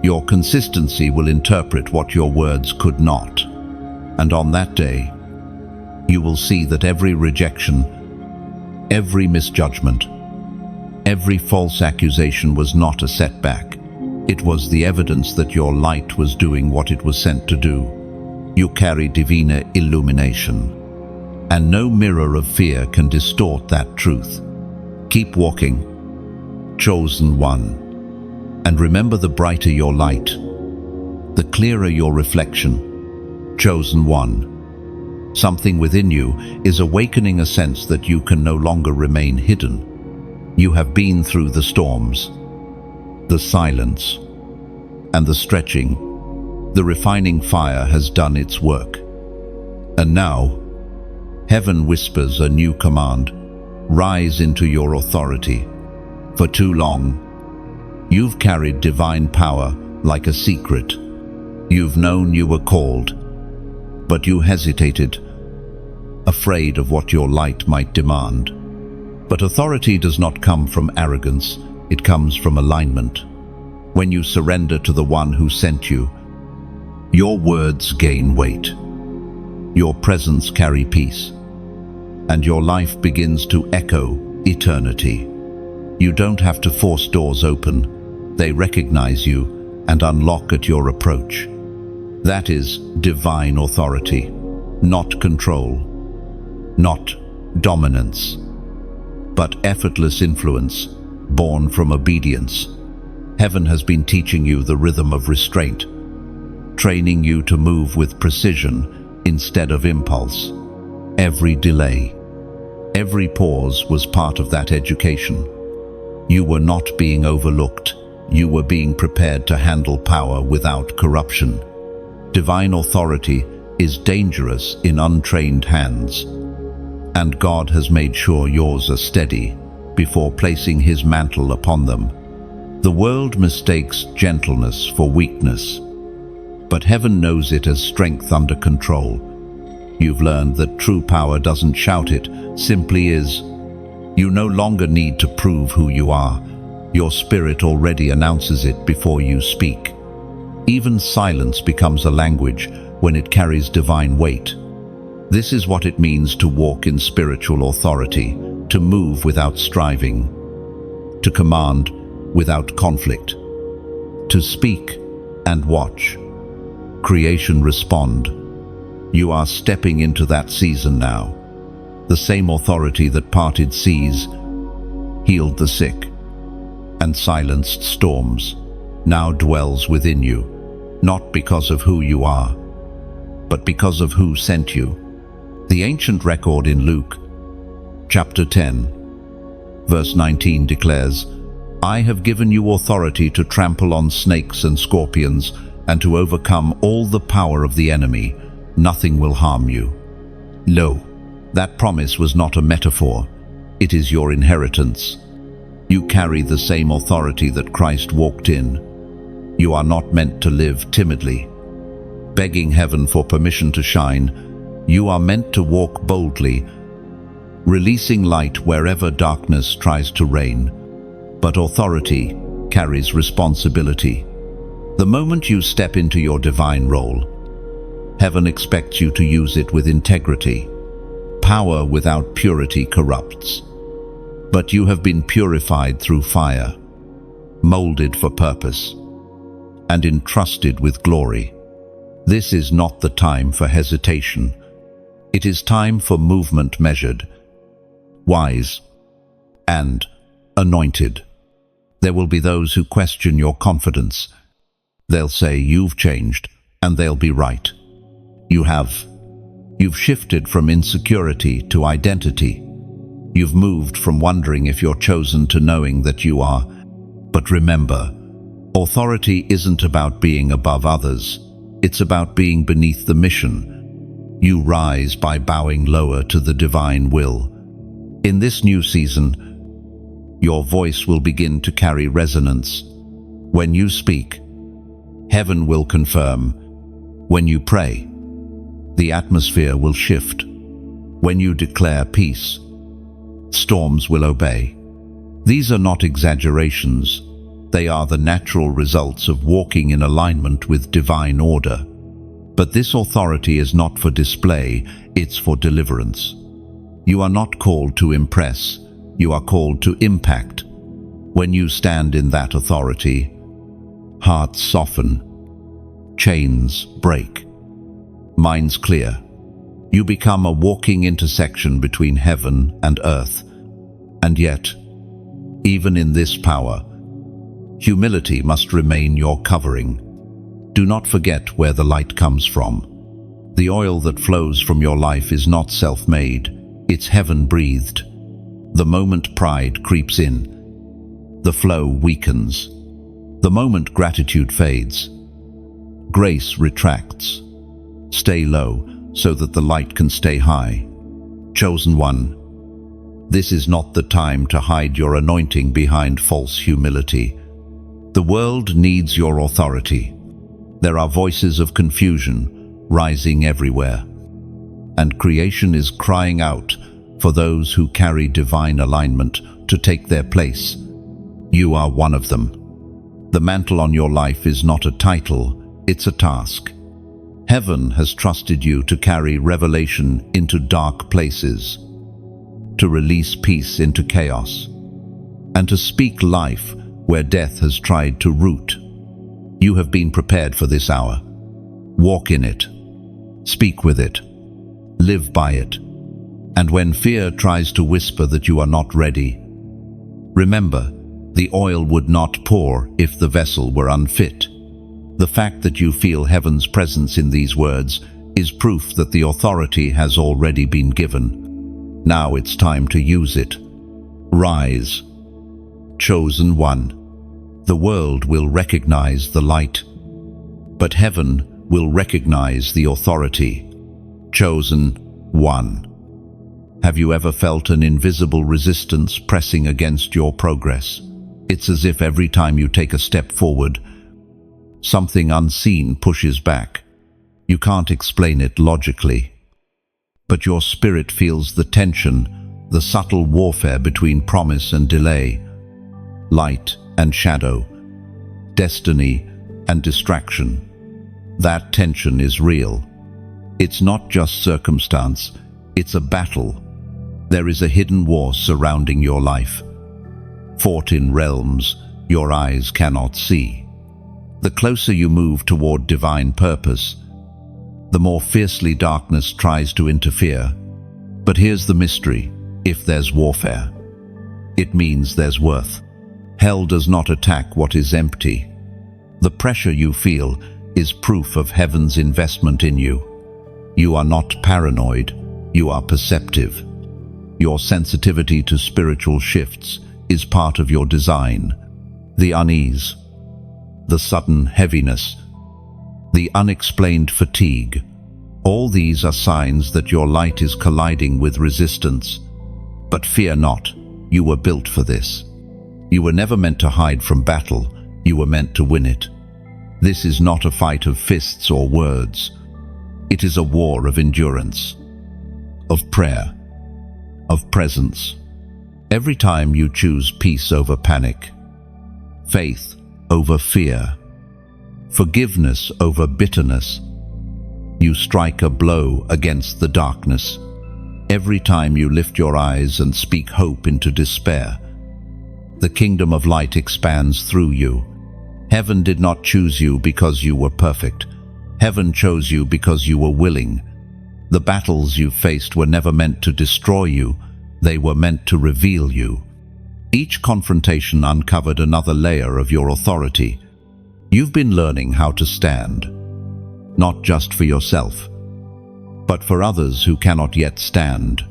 your consistency will interpret what your words could not. And on that day, you will see that every rejection, every misjudgment, every false accusation was not a setback. It was the evidence that your light was doing what it was sent to do. You carry divine illumination, and no mirror of fear can distort that truth. Keep walking, chosen one, and remember, the brighter your light, the clearer your reflection. Chosen one. Something within you is awakening a sense that you can no longer remain hidden. You have been through the storms, the silence, and the stretching. The refining fire has done its work. And now, heaven whispers a new command: rise into your authority. For too long, you've carried divine power like a secret. You've known you were called, but you hesitated, afraid of what your light might demand. But authority does not come from arrogance, it comes from alignment. When you surrender to the one who sent you, your words gain weight, your presence carry peace, and your life begins to echo eternity. You don't have to force doors open. They recognize you and unlock at your approach. That is divine authority, not control, not dominance, but effortless influence born from obedience. Heaven has been teaching you the rhythm of restraint, training you to move with precision instead of impulse. Every delay, every pause was part of that education. You were not being overlooked. You were being prepared to handle power without corruption. Divine authority is dangerous in untrained hands, and God has made sure yours are steady before placing His mantle upon them. The world mistakes gentleness for weakness, but heaven knows it as strength under control. You've learned that true power doesn't shout, it simply is. You no longer need to prove who you are. Your spirit already announces it before you speak. Even silence becomes a language when it carries divine weight. This is what it means to walk in spiritual authority, to move without striving, to command without conflict, to speak and watch. Creation respond. You are stepping into that season now. The same authority that parted seas, healed the sick, and silenced storms now dwells within you, not because of who you are, but because of who sent you. The ancient record in Luke, chapter 10, verse 19 declares, "I have given you authority to trample on snakes and scorpions and to overcome all the power of the enemy. Nothing will harm you." Lo, that promise was not a metaphor. It is your inheritance. You carry the same authority that Christ walked in. You are not meant to live timidly, begging heaven for permission to shine. You are meant to walk boldly, releasing light wherever darkness tries to reign. But authority carries responsibility. The moment you step into your divine role, heaven expects you to use it with integrity. Power without purity corrupts. But you have been purified through fire, molded for purpose, and entrusted with glory. This is not the time for hesitation. It is time for movement measured, wise, and anointed. There will be those who question your confidence. They'll say you've changed, and they'll be right. You have. You've shifted from insecurity to identity. You've moved from wondering if you're chosen to knowing that you are. But remember, authority isn't about being above others. It's about being beneath the mission. You rise by bowing lower to the divine will. In this new season, your voice will begin to carry resonance. When you speak, heaven will confirm. When you pray, the atmosphere will shift. When you declare peace, storms will obey. These are not exaggerations. They are the natural results of walking in alignment with divine order. But this authority is not for display, it's for deliverance. You are not called to impress, you are called to impact. When you stand in that authority, hearts soften, chains break, minds clear. You become a walking intersection between heaven and earth. And yet, even in this power, humility must remain your covering. Do not forget where the light comes from. The oil that flows from your life is not self-made, it's heaven-breathed. The moment pride creeps in, the flow weakens. The moment gratitude fades, grace retracts. Stay low so that the light can stay high. Chosen one, this is not the time to hide your anointing behind false humility. The world needs your authority. There are voices of confusion rising everywhere, and creation is crying out for those who carry divine alignment to take their place. You are one of them. The mantle on your life is not a title, it's a task. Heaven has trusted you to carry revelation into dark places, to release peace into chaos, and to speak life where death has tried to root. You have been prepared for this hour. Walk in it, speak with it, live by it, And when fear tries to whisper that you are not ready, remember, the oil would not pour if the vessel were unfit. The fact that you feel heaven's presence in these words is proof that the authority has already been given. Now it's time to use it. Rise, chosen one. The world will recognize the light, but heaven will recognize the authority. Chosen one. Have you ever felt an invisible resistance pressing against your progress? It's as if every time you take a step forward, something unseen pushes back. You can't explain it logically, but your spirit feels the tension, the subtle warfare between promise and delay, light and shadow, destiny and distraction. That tension is real. It's not just circumstance, it's a battle. There is a hidden war surrounding your life, fought in realms your eyes cannot see. The closer you move toward divine purpose, the more fiercely darkness tries to interfere. But here's the mystery: if there's warfare, it means there's worth. Hell does not attack what is empty. The pressure you feel is proof of heaven's investment in you. You are not paranoid, you are perceptive. Your sensitivity to spiritual shifts is part of your design. The unease, the sudden heaviness, the unexplained fatigue, all these are signs that your light is colliding with resistance. But fear not, you were built for this. You were never meant to hide from battle, you were meant to win it. This is not a fight of fists or words. It is a war of endurance, of prayer, of presence. Every time you choose peace over panic, faith over fear, forgiveness over bitterness, you strike a blow against the darkness. Every time you lift your eyes and speak hope into despair, the kingdom of light expands through you. Heaven did not choose you because you were perfect. Heaven chose you because you were willing. The battles you faced were never meant to destroy you, they were meant to reveal you. Each confrontation uncovered another layer of your authority. You've been learning how to stand, not just for yourself, but for others who cannot yet stand.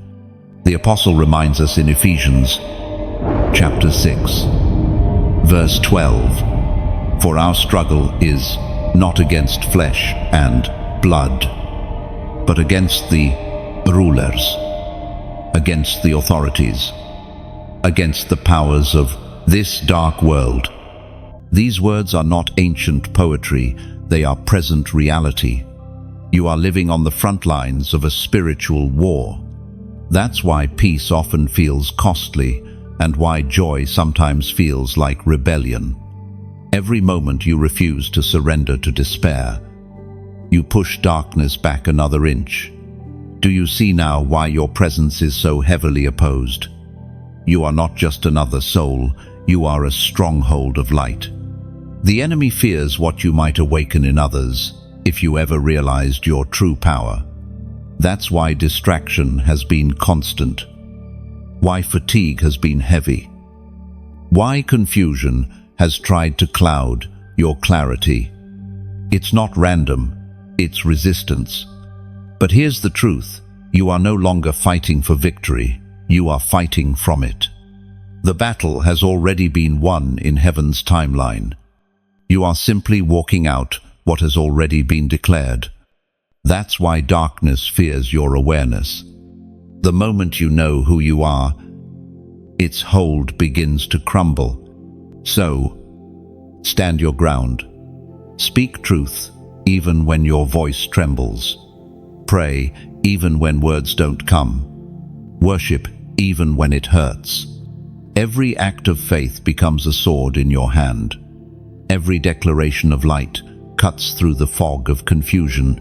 The apostle reminds us in Ephesians chapter 6, verse 12, "For our struggle is not against flesh and blood, but against the rulers, against the authorities, against the powers of this dark world." These words are not ancient poetry, they are present reality. You are living on the front lines of a spiritual war. That's why peace often feels costly, and why joy sometimes feels like rebellion. Every moment you refuse to surrender to despair, you push darkness back another inch. Do you see now why your presence is so heavily opposed? You are not just another soul, you are a stronghold of light. The enemy fears what you might awaken in others if you ever realized your true power. That's why distraction has been constant, why fatigue has been heavy, why confusion has tried to cloud your clarity. It's not random, it's resistance. But here's the truth: you are no longer fighting for victory, you are fighting from it. The battle has already been won in heaven's timeline. You are simply walking out what has already been declared. That's why darkness fears your awareness. The moment you know who you are, its hold begins to crumble. So, stand your ground. Speak truth, even when your voice trembles. Pray, even when words don't come. Worship, even when it hurts. Every act of faith becomes a sword in your hand. Every declaration of light cuts through the fog of confusion.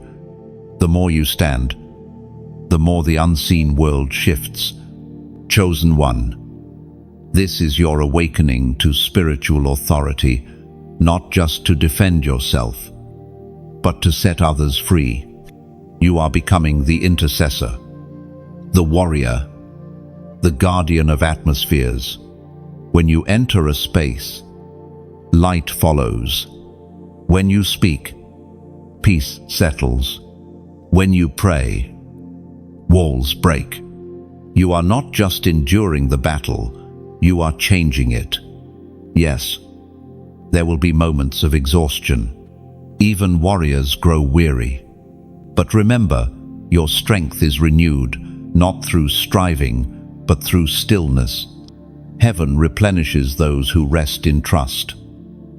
The more you stand, the more the unseen world shifts. Chosen one, this is your awakening to spiritual authority, not just to defend yourself, but to set others free. You are becoming the intercessor, the warrior, the guardian of atmospheres. When you enter a space, light follows. When you speak, peace settles. When you pray, walls break. You are not just enduring the battle, you are changing it. Yes, there will be moments of exhaustion. Even warriors grow weary. But remember, your strength is renewed, not through striving, but through stillness. Heaven replenishes those who rest in trust.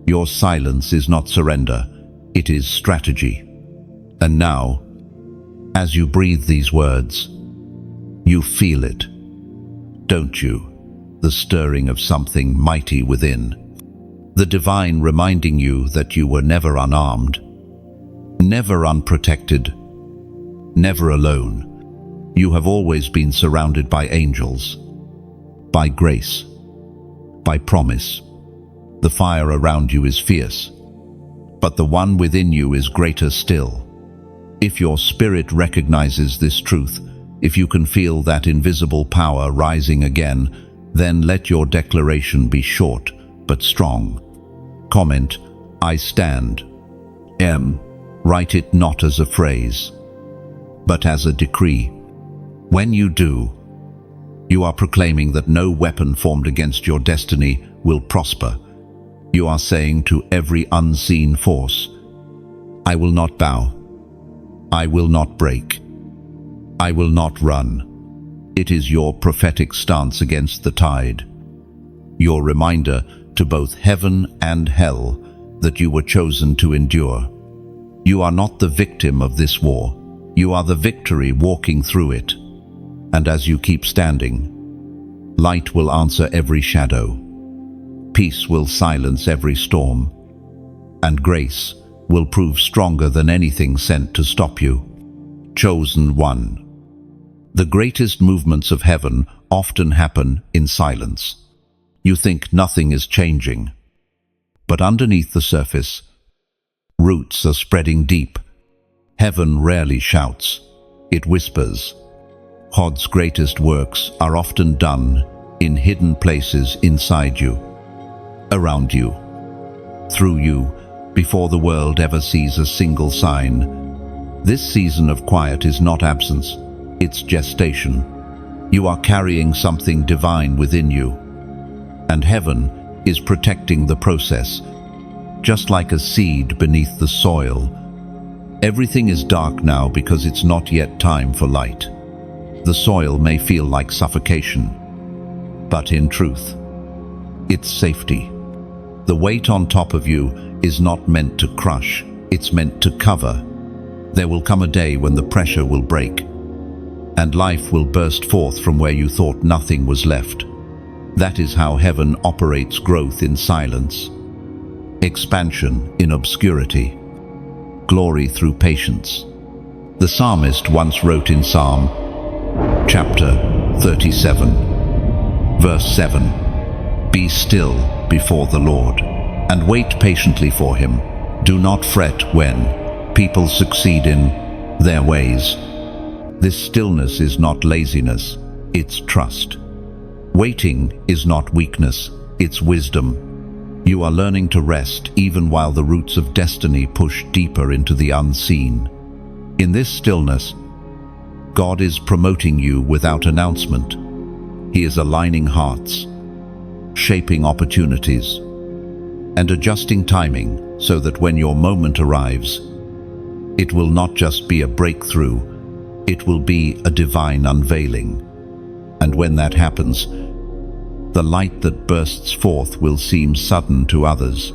Your silence is not surrender, it is strategy. And now, as you breathe these words, you feel it, don't you? The stirring of something mighty within. The divine reminding you that you were never unarmed, never unprotected, never alone. You have always been surrounded by angels, by grace, by promise. The fire around you is fierce, but the one within you is greater still. If your spirit recognizes this truth, if you can feel that invisible power rising again, then let your declaration be short but strong. Comment, I stand. Write it not as a phrase, but as a decree. When you do, you are proclaiming that no weapon formed against your destiny will prosper. You are saying to every unseen force, I will not bow. I will not break. I will not run. It is your prophetic stance against the tide. Your reminder to both heaven and hell that you were chosen to endure. You are not the victim of this war. You are the victory walking through it. And as you keep standing, light will answer every shadow. Peace will silence every storm. And grace will prove stronger than anything sent to stop you. Chosen one. The greatest movements of heaven often happen in silence. You think nothing is changing, but underneath the surface, roots are spreading deep. Heaven rarely shouts, it whispers. God's greatest works are often done in hidden places inside you, around you, through you, before the world ever sees a single sign. This season of quiet is not absence, it's gestation. You are carrying something divine within you, and heaven is protecting the process. Just like a seed beneath the soil, everything is dark now because it's not yet time for light. The soil may feel like suffocation, but in truth, it's safety. The weight on top of you is not meant to crush, it's meant to cover. There will come a day when the pressure will break, and life will burst forth from where you thought nothing was left. That is how heaven operates: growth in silence, expansion in obscurity, glory through patience. The psalmist once wrote in Psalm chapter 37, verse 7, Be still before the Lord, and wait patiently for him. Do not fret when people succeed in their ways. This stillness is not laziness, it's trust. Waiting is not weakness, it's wisdom. You are learning to rest even while the roots of destiny push deeper into the unseen. In this stillness, God is promoting you without announcement. He is aligning hearts, shaping opportunities, and adjusting timing so that when your moment arrives, it will not just be a breakthrough, it will be a divine unveiling. And when that happens, the light that bursts forth will seem sudden to others,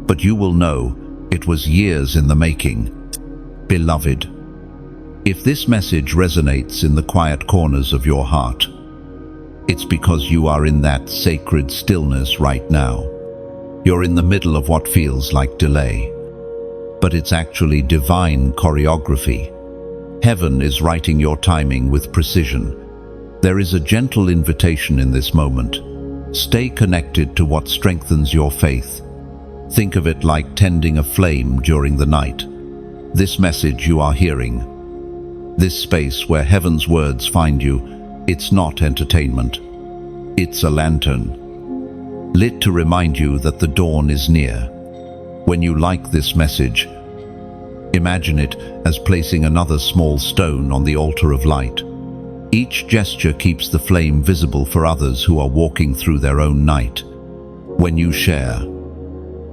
but you will know it was years in the making. Beloved, if this message resonates in the quiet corners of your heart, it's because you are in that sacred stillness right now. You're in the middle of what feels like delay, but it's actually divine choreography. Heaven is writing your timing with precision. There is a gentle invitation in this moment. Stay connected to what strengthens your faith. Think of it like tending a flame during the night. This message you are hearing This space where heaven's words find you, it's not entertainment. It's a lantern, lit to remind you that the dawn is near. When you like this message, imagine it as placing another small stone on the altar of light. Each gesture keeps the flame visible for others who are walking through their own night. When you share,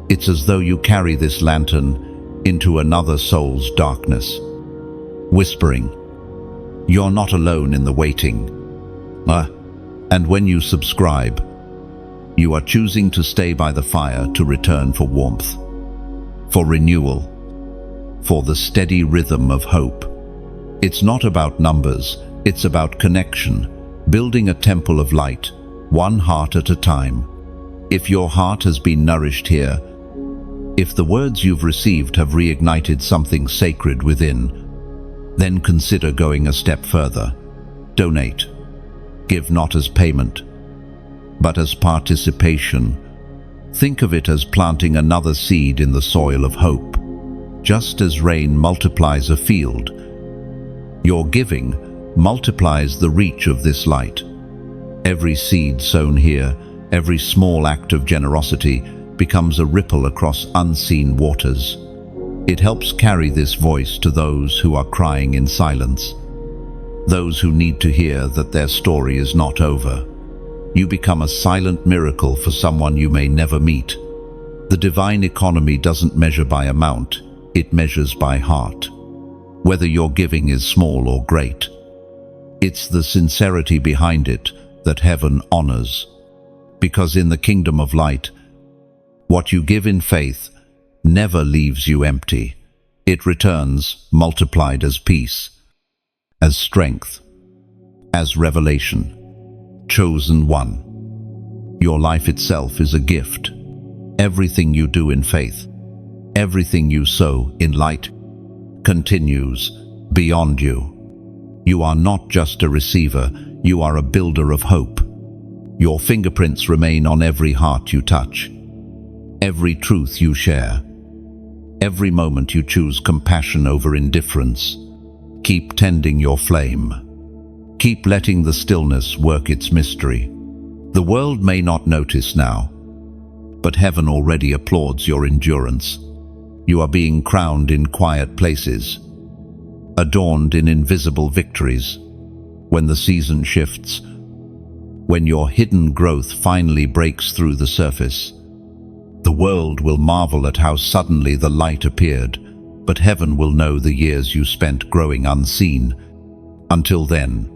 it's as though you carry this lantern into another soul's darkness, whispering, "You're not alone in the waiting." And when you subscribe, you are choosing to stay by the fire to return for warmth, for renewal, for the steady rhythm of hope. It's not about numbers, it's about connection, building a temple of light, one heart at a time. If your heart has been nourished here, if the words you've received have reignited something sacred within, then consider going a step further. Donate. Give not as payment, but as participation. Think of it as planting another seed in the soil of hope. Just as rain multiplies a field, your giving multiplies the reach of this light. Every seed sown here, every small act of generosity, becomes a ripple across unseen waters. It helps carry this voice to those who are crying in silence, those who need to hear that their story is not over. You become a silent miracle for someone you may never meet. The divine economy doesn't measure by amount, it measures by heart. Whether your giving is small or great, it's the sincerity behind it that heaven honors. Because in the kingdom of light, what you give in faith never leaves you empty. It returns multiplied as peace, as strength, as revelation. Chosen one. Your life itself is a gift. Everything you do in faith, everything you sow in light, continues beyond you. You are not just a receiver, you are a builder of hope. Your fingerprints remain on every heart you touch, every truth you share, every moment you choose compassion over indifference. Keep tending your flame. Keep letting the stillness work its mystery. The world may not notice now, but heaven already applauds your endurance. You are being crowned in quiet places, adorned in invisible victories. When the season shifts, when your hidden growth finally breaks through the surface, the world will marvel at how suddenly the light appeared, but heaven will know the years you spent growing unseen. Until then,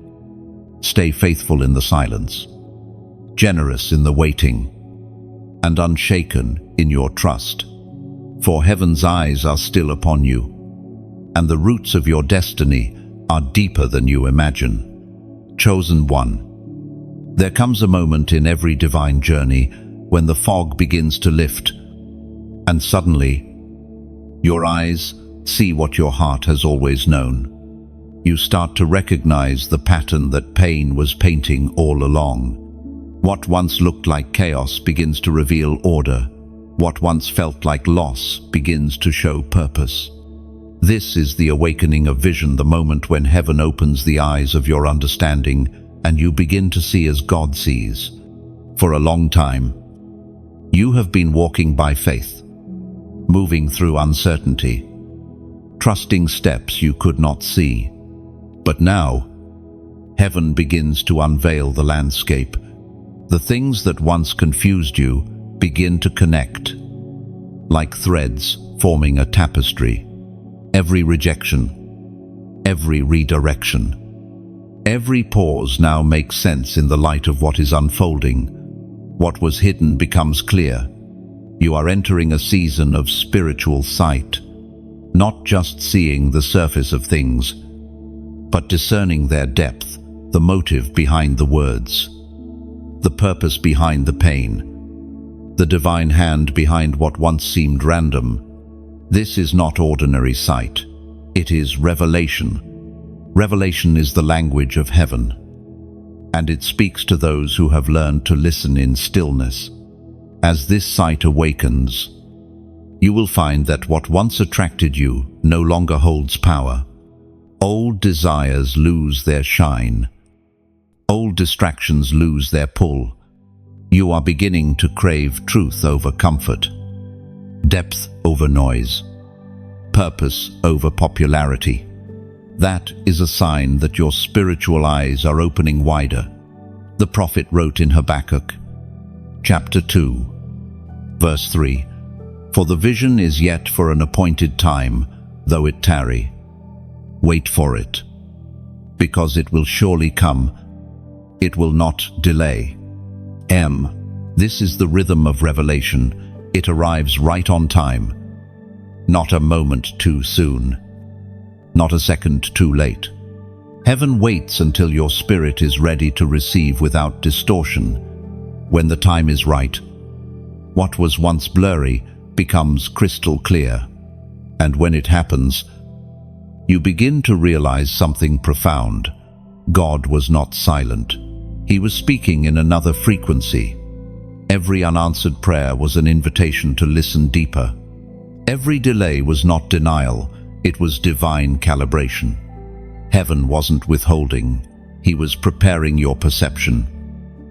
stay faithful in the silence, generous in the waiting, and unshaken in your trust. For heaven's eyes are still upon you, and the roots of your destiny are deeper than you imagine. Chosen one. There comes a moment in every divine journey when the fog begins to lift, and suddenly, your eyes see what your heart has always known. You start to recognize the pattern that pain was painting all along. What once looked like chaos begins to reveal order. What once felt like loss begins to show purpose. This is the awakening of vision, the moment when heaven opens the eyes of your understanding and you begin to see as God sees. For a long time, you have been walking by faith, moving through uncertainty, trusting steps you could not see. But now, heaven begins to unveil the landscape. The things that once confused you begin to connect, like threads forming a tapestry. Every rejection, every redirection, every pause now makes sense in the light of what is unfolding. What was hidden becomes clear. You are entering a season of spiritual sight, not just seeing the surface of things, but discerning their depth, the motive behind the words, the purpose behind the pain, the divine hand behind what once seemed random. This is not ordinary sight. It is revelation. Revelation is the language of heaven, and it speaks to those who have learned to listen in stillness. As this sight awakens, you will find that what once attracted you no longer holds power. Old desires lose their shine. Old distractions lose their pull. You are beginning to crave truth over comfort, depth over noise, purpose over popularity. That is a sign that your spiritual eyes are opening wider. The prophet wrote in Habakkuk, chapter 2, verse 3, "For the vision is yet for an appointed time, though it tarry. Wait for it, because it will surely come. It will not delay." This is the rhythm of revelation. It arrives right on time. Not a moment too soon. Not a second too late. Heaven waits until your spirit is ready to receive without distortion. When the time is right, what was once blurry becomes crystal clear. And when it happens, you begin to realize something profound. God was not silent. He was speaking in another frequency. Every unanswered prayer was an invitation to listen deeper. Every delay was not denial, it was divine calibration. Heaven wasn't withholding, He was preparing your perception.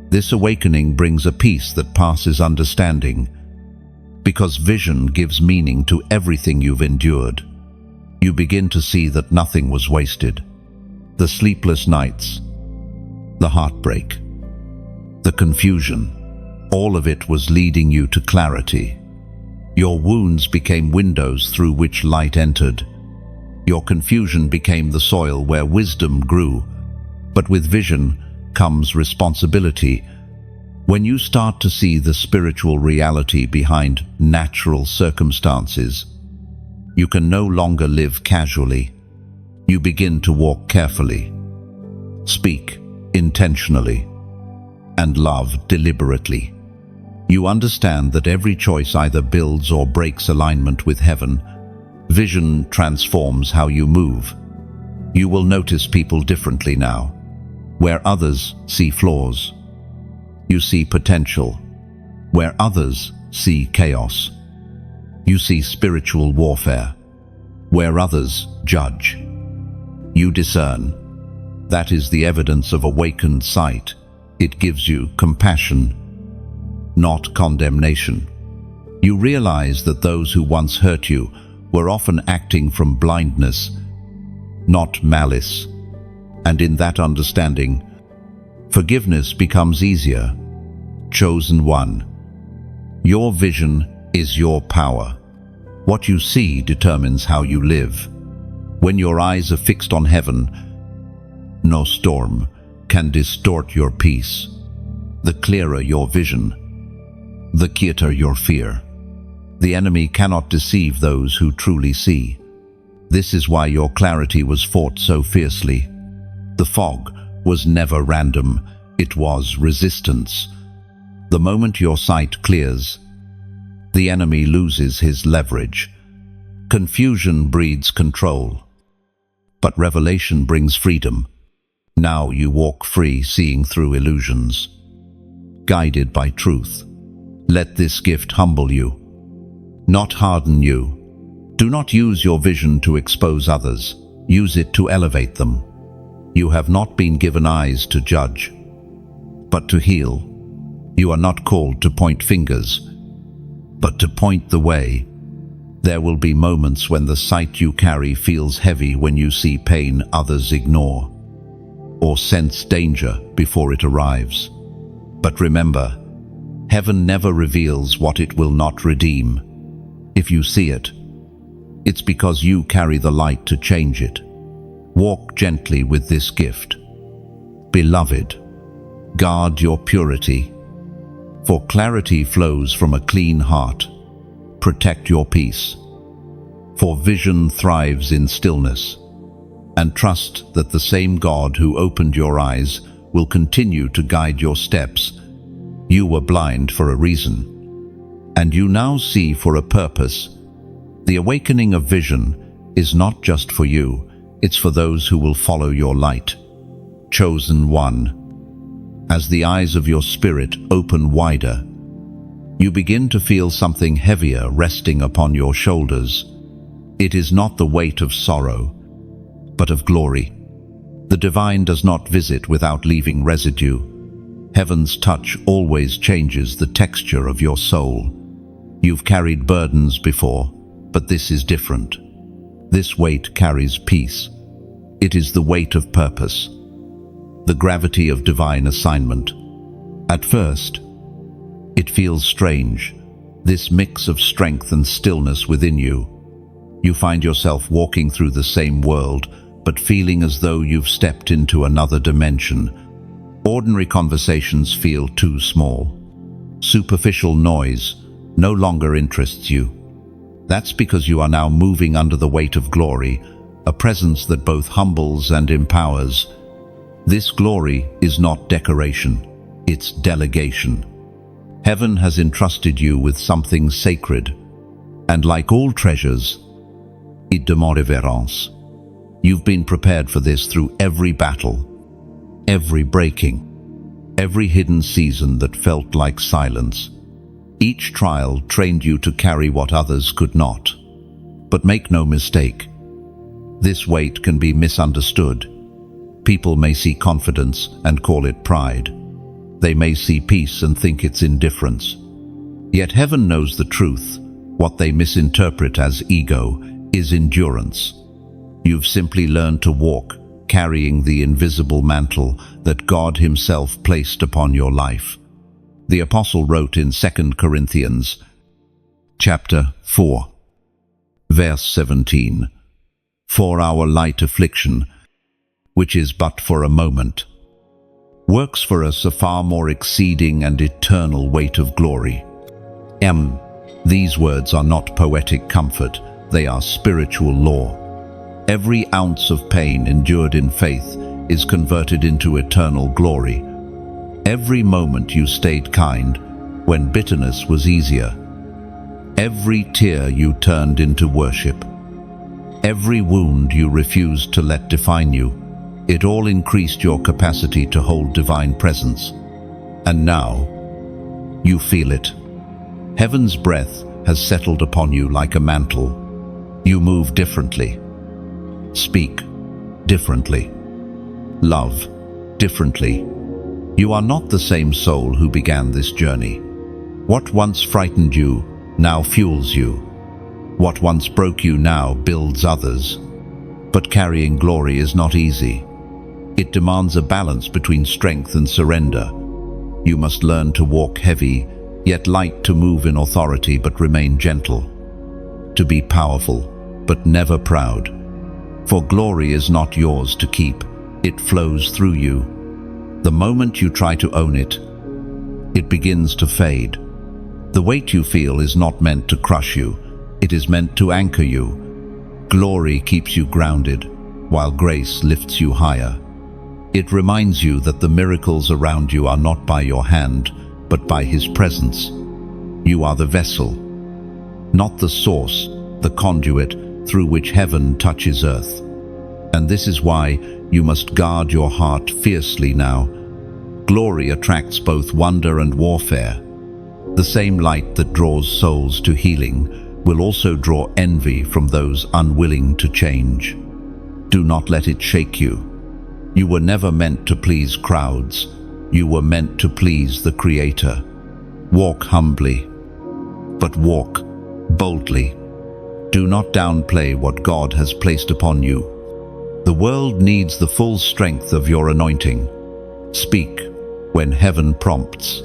This awakening brings a peace that passes understanding, because vision gives meaning to everything you've endured. You begin to see that nothing was wasted. The sleepless nights, the heartbreak, the confusion, all of it was leading you to clarity. Your wounds became windows through which light entered. Your confusion became the soil where wisdom grew. But with vision comes responsibility. When you start to see the spiritual reality behind natural circumstances, you can no longer live casually. You begin to walk carefully, speak intentionally, and love deliberately. You understand that every choice either builds or breaks alignment with heaven. Vision transforms how you move. You will notice people differently now. Where others see flaws, you see potential. Where others see chaos, you see spiritual warfare. Where others judge, you discern. That is the evidence of awakened sight. It gives you compassion, not condemnation. You realize that those who once hurt you were often acting from blindness, not malice. And in that understanding, forgiveness becomes easier. Chosen one. Your vision is your power. What you see determines how you live. When your eyes are fixed on heaven, no storm can distort your peace. The clearer your vision, the quieter your fear. The enemy cannot deceive those who truly see. This is why your clarity was fought so fiercely. The fog was never random, it was resistance. The moment your sight clears, the enemy loses his leverage. Confusion breeds control, but revelation brings freedom. Now you walk free, seeing through illusions, guided by truth. Let this gift humble you, not harden you. Do not use your vision to expose others. Use it to elevate them. You have not been given eyes to judge, but to heal. You are not called to point fingers, but to point the way. There will be moments when the sight you carry feels heavy, when you see pain others ignore, or sense danger before it arrives. But remember, heaven never reveals what it will not redeem. If you see it, it's because you carry the light to change it. Walk gently with this gift. Beloved, guard your purity, for clarity flows from a clean heart. Protect your peace, for vision thrives in stillness. And trust that the same God who opened your eyes will continue to guide your steps. You were blind for a reason, and you now see for a purpose. The awakening of vision is not just for you, it's for those who will follow your light. Chosen one. As the eyes of your spirit open wider, you begin to feel something heavier resting upon your shoulders. It is not the weight of sorrow, but of glory. The divine does not visit without leaving residue. Heaven's touch always changes the texture of your soul. You've carried burdens before, but this is different. This weight carries peace. It is the weight of purpose, the gravity of divine assignment. At first, it feels strange, this mix of strength and stillness within you. You find yourself walking through the same world, but feeling as though you've stepped into another dimension. Ordinary conversations feel too small. Superficial noise no longer interests you. That's because you are now moving under the weight of glory, a presence that both humbles and empowers. This glory is not decoration, it's delegation. Heaven has entrusted you with something sacred, and like all treasures, it demande reverence. You've been prepared for this through every battle, every breaking, every hidden season that felt like silence. Each trial trained you to carry what others could not. But make no mistake, this weight can be misunderstood. People may see confidence and call it pride. They may see peace and think it's indifference. Yet heaven knows the truth. What they misinterpret as ego is endurance. You've simply learned to walk, carrying the invisible mantle that God Himself placed upon your life. The Apostle wrote in 2 Corinthians, chapter 4, verse 17, "For our light affliction, which is but for a moment, works for us a far more exceeding and eternal weight of glory." These words are not poetic comfort, they are spiritual law. Every ounce of pain endured in faith is converted into eternal glory. Every moment you stayed kind when bitterness was easier. Every tear you turned into worship. Every wound you refused to let define you. It all increased your capacity to hold divine presence. And now, you feel it. Heaven's breath has settled upon you like a mantle. You move differently. Speak differently. Love differently. You are not the same soul who began this journey. What once frightened you now fuels you. What once broke you now builds others. But carrying glory is not easy. It demands a balance between strength and surrender. You must learn to walk heavy, yet light, to move in authority but remain gentle. To be powerful, but never proud. For glory is not yours to keep, it flows through you. The moment you try to own it, it begins to fade. The weight you feel is not meant to crush you, it is meant to anchor you. Glory keeps you grounded, while grace lifts you higher. It reminds you that the miracles around you are not by your hand, but by His presence. You are the vessel, not the source, the conduit through which heaven touches earth. And this is why you must guard your heart fiercely now. Glory attracts both wonder and warfare. The same light that draws souls to healing will also draw envy from those unwilling to change. Do not let it shake you. You were never meant to please crowds. You were meant to please the Creator. Walk humbly, but walk boldly. Do not downplay what God has placed upon you. The world needs the full strength of your anointing. Speak when heaven prompts.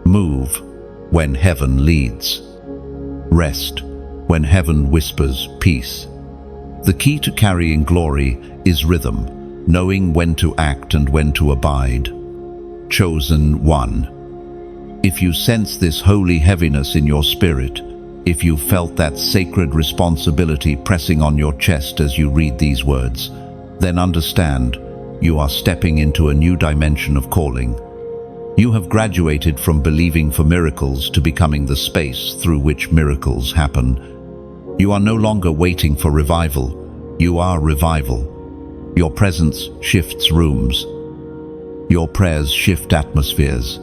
Move when heaven leads. Rest when heaven whispers peace. The key to carrying glory is rhythm, knowing when to act and when to abide. Chosen one. If you sense this holy heaviness in your spirit, if you felt that sacred responsibility pressing on your chest as you read these words, then understand you are stepping into a new dimension of calling. You have graduated from believing for miracles to becoming the space through which miracles happen. You are no longer waiting for revival. You are revival. Your presence shifts rooms. Your prayers shift atmospheres.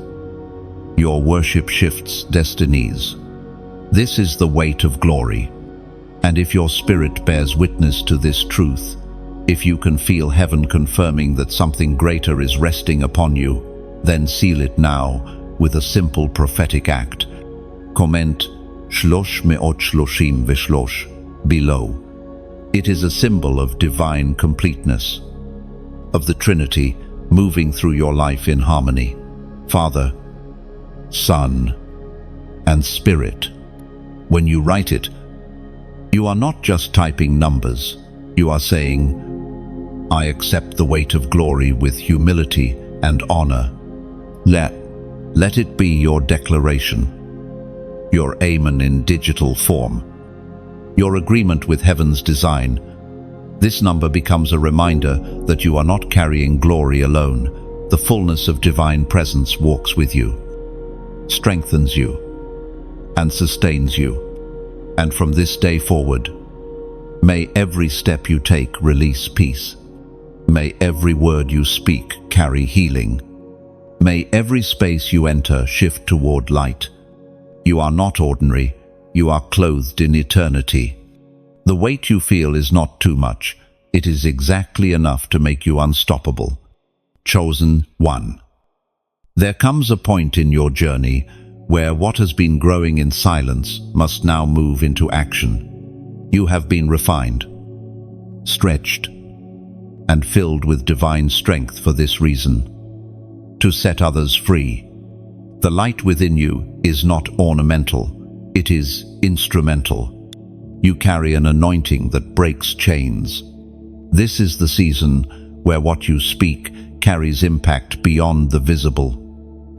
Your worship shifts destinies. This is the weight of glory. And if your spirit bears witness to this truth, If you can feel heaven confirming that something greater is resting upon you, then seal it now with a simple prophetic act. Comment 333 below. It is a symbol of divine completeness, of the Trinity moving through your life in harmony. Father, Son, and Spirit. When you write it, you are not just typing numbers. You are saying, I accept the weight of glory with humility and honor. Let it be your declaration, your amen in digital form, your agreement with heaven's design. This number becomes a reminder that you are not carrying glory alone. The fullness of divine presence walks with you, strengthens you, and sustains you. And from this day forward, may every step you take release peace. May every word you speak carry healing. May every space you enter shift toward light. You are not ordinary. You are clothed in eternity. The weight you feel is not too much. It is exactly enough to make you unstoppable. Chosen one. There comes a point in your journey where what has been growing in silence must now move into action. You have been refined, stretched, and filled with divine strength for this reason: to set others free. The light within you is not ornamental, it is instrumental. You carry an anointing that breaks chains. This is the season where what you speak carries impact beyond the visible.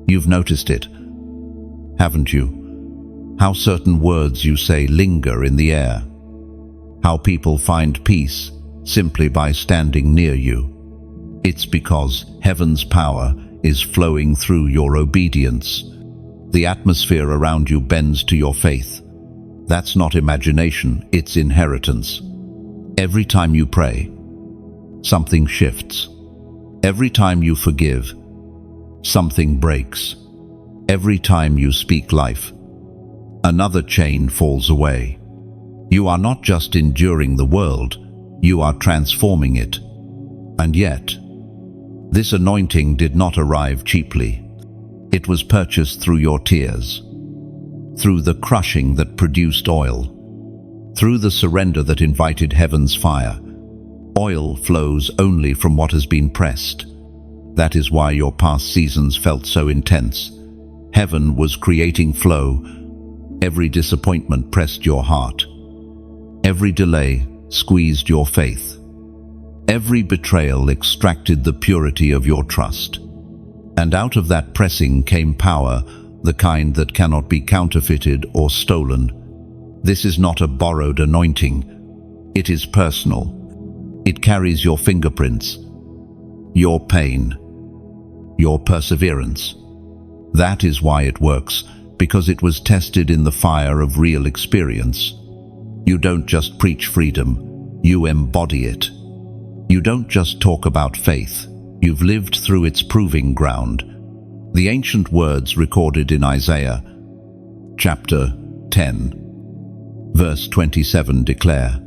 You've noticed it, haven't you? How certain words you say linger in the air. How people find peace simply by standing near you. It's because heaven's power is flowing through your obedience. The atmosphere around you bends to your faith. That's not imagination, it's inheritance. Every time you pray, something shifts. Every time you forgive, something breaks. Every time you speak life, another chain falls away. You are not just enduring the world, you are transforming it. And yet, this anointing did not arrive cheaply. It was purchased through your tears, through the crushing that produced oil, through the surrender that invited heaven's fire. Oil flows only from what has been pressed. That is why your past seasons felt so intense. Heaven was creating flow. Every disappointment pressed your heart. Every delay squeezed your faith. Every betrayal extracted the purity of your trust. And out of that pressing came power, the kind that cannot be counterfeited or stolen. This is not a borrowed anointing. It is personal. It carries your fingerprints, your pain, your perseverance. That is why it works, because it was tested in the fire of real experience. You don't just preach freedom, you embody it. You don't just talk about faith, you've lived through its proving ground. The ancient words recorded in Isaiah, chapter 10, verse 27 declare,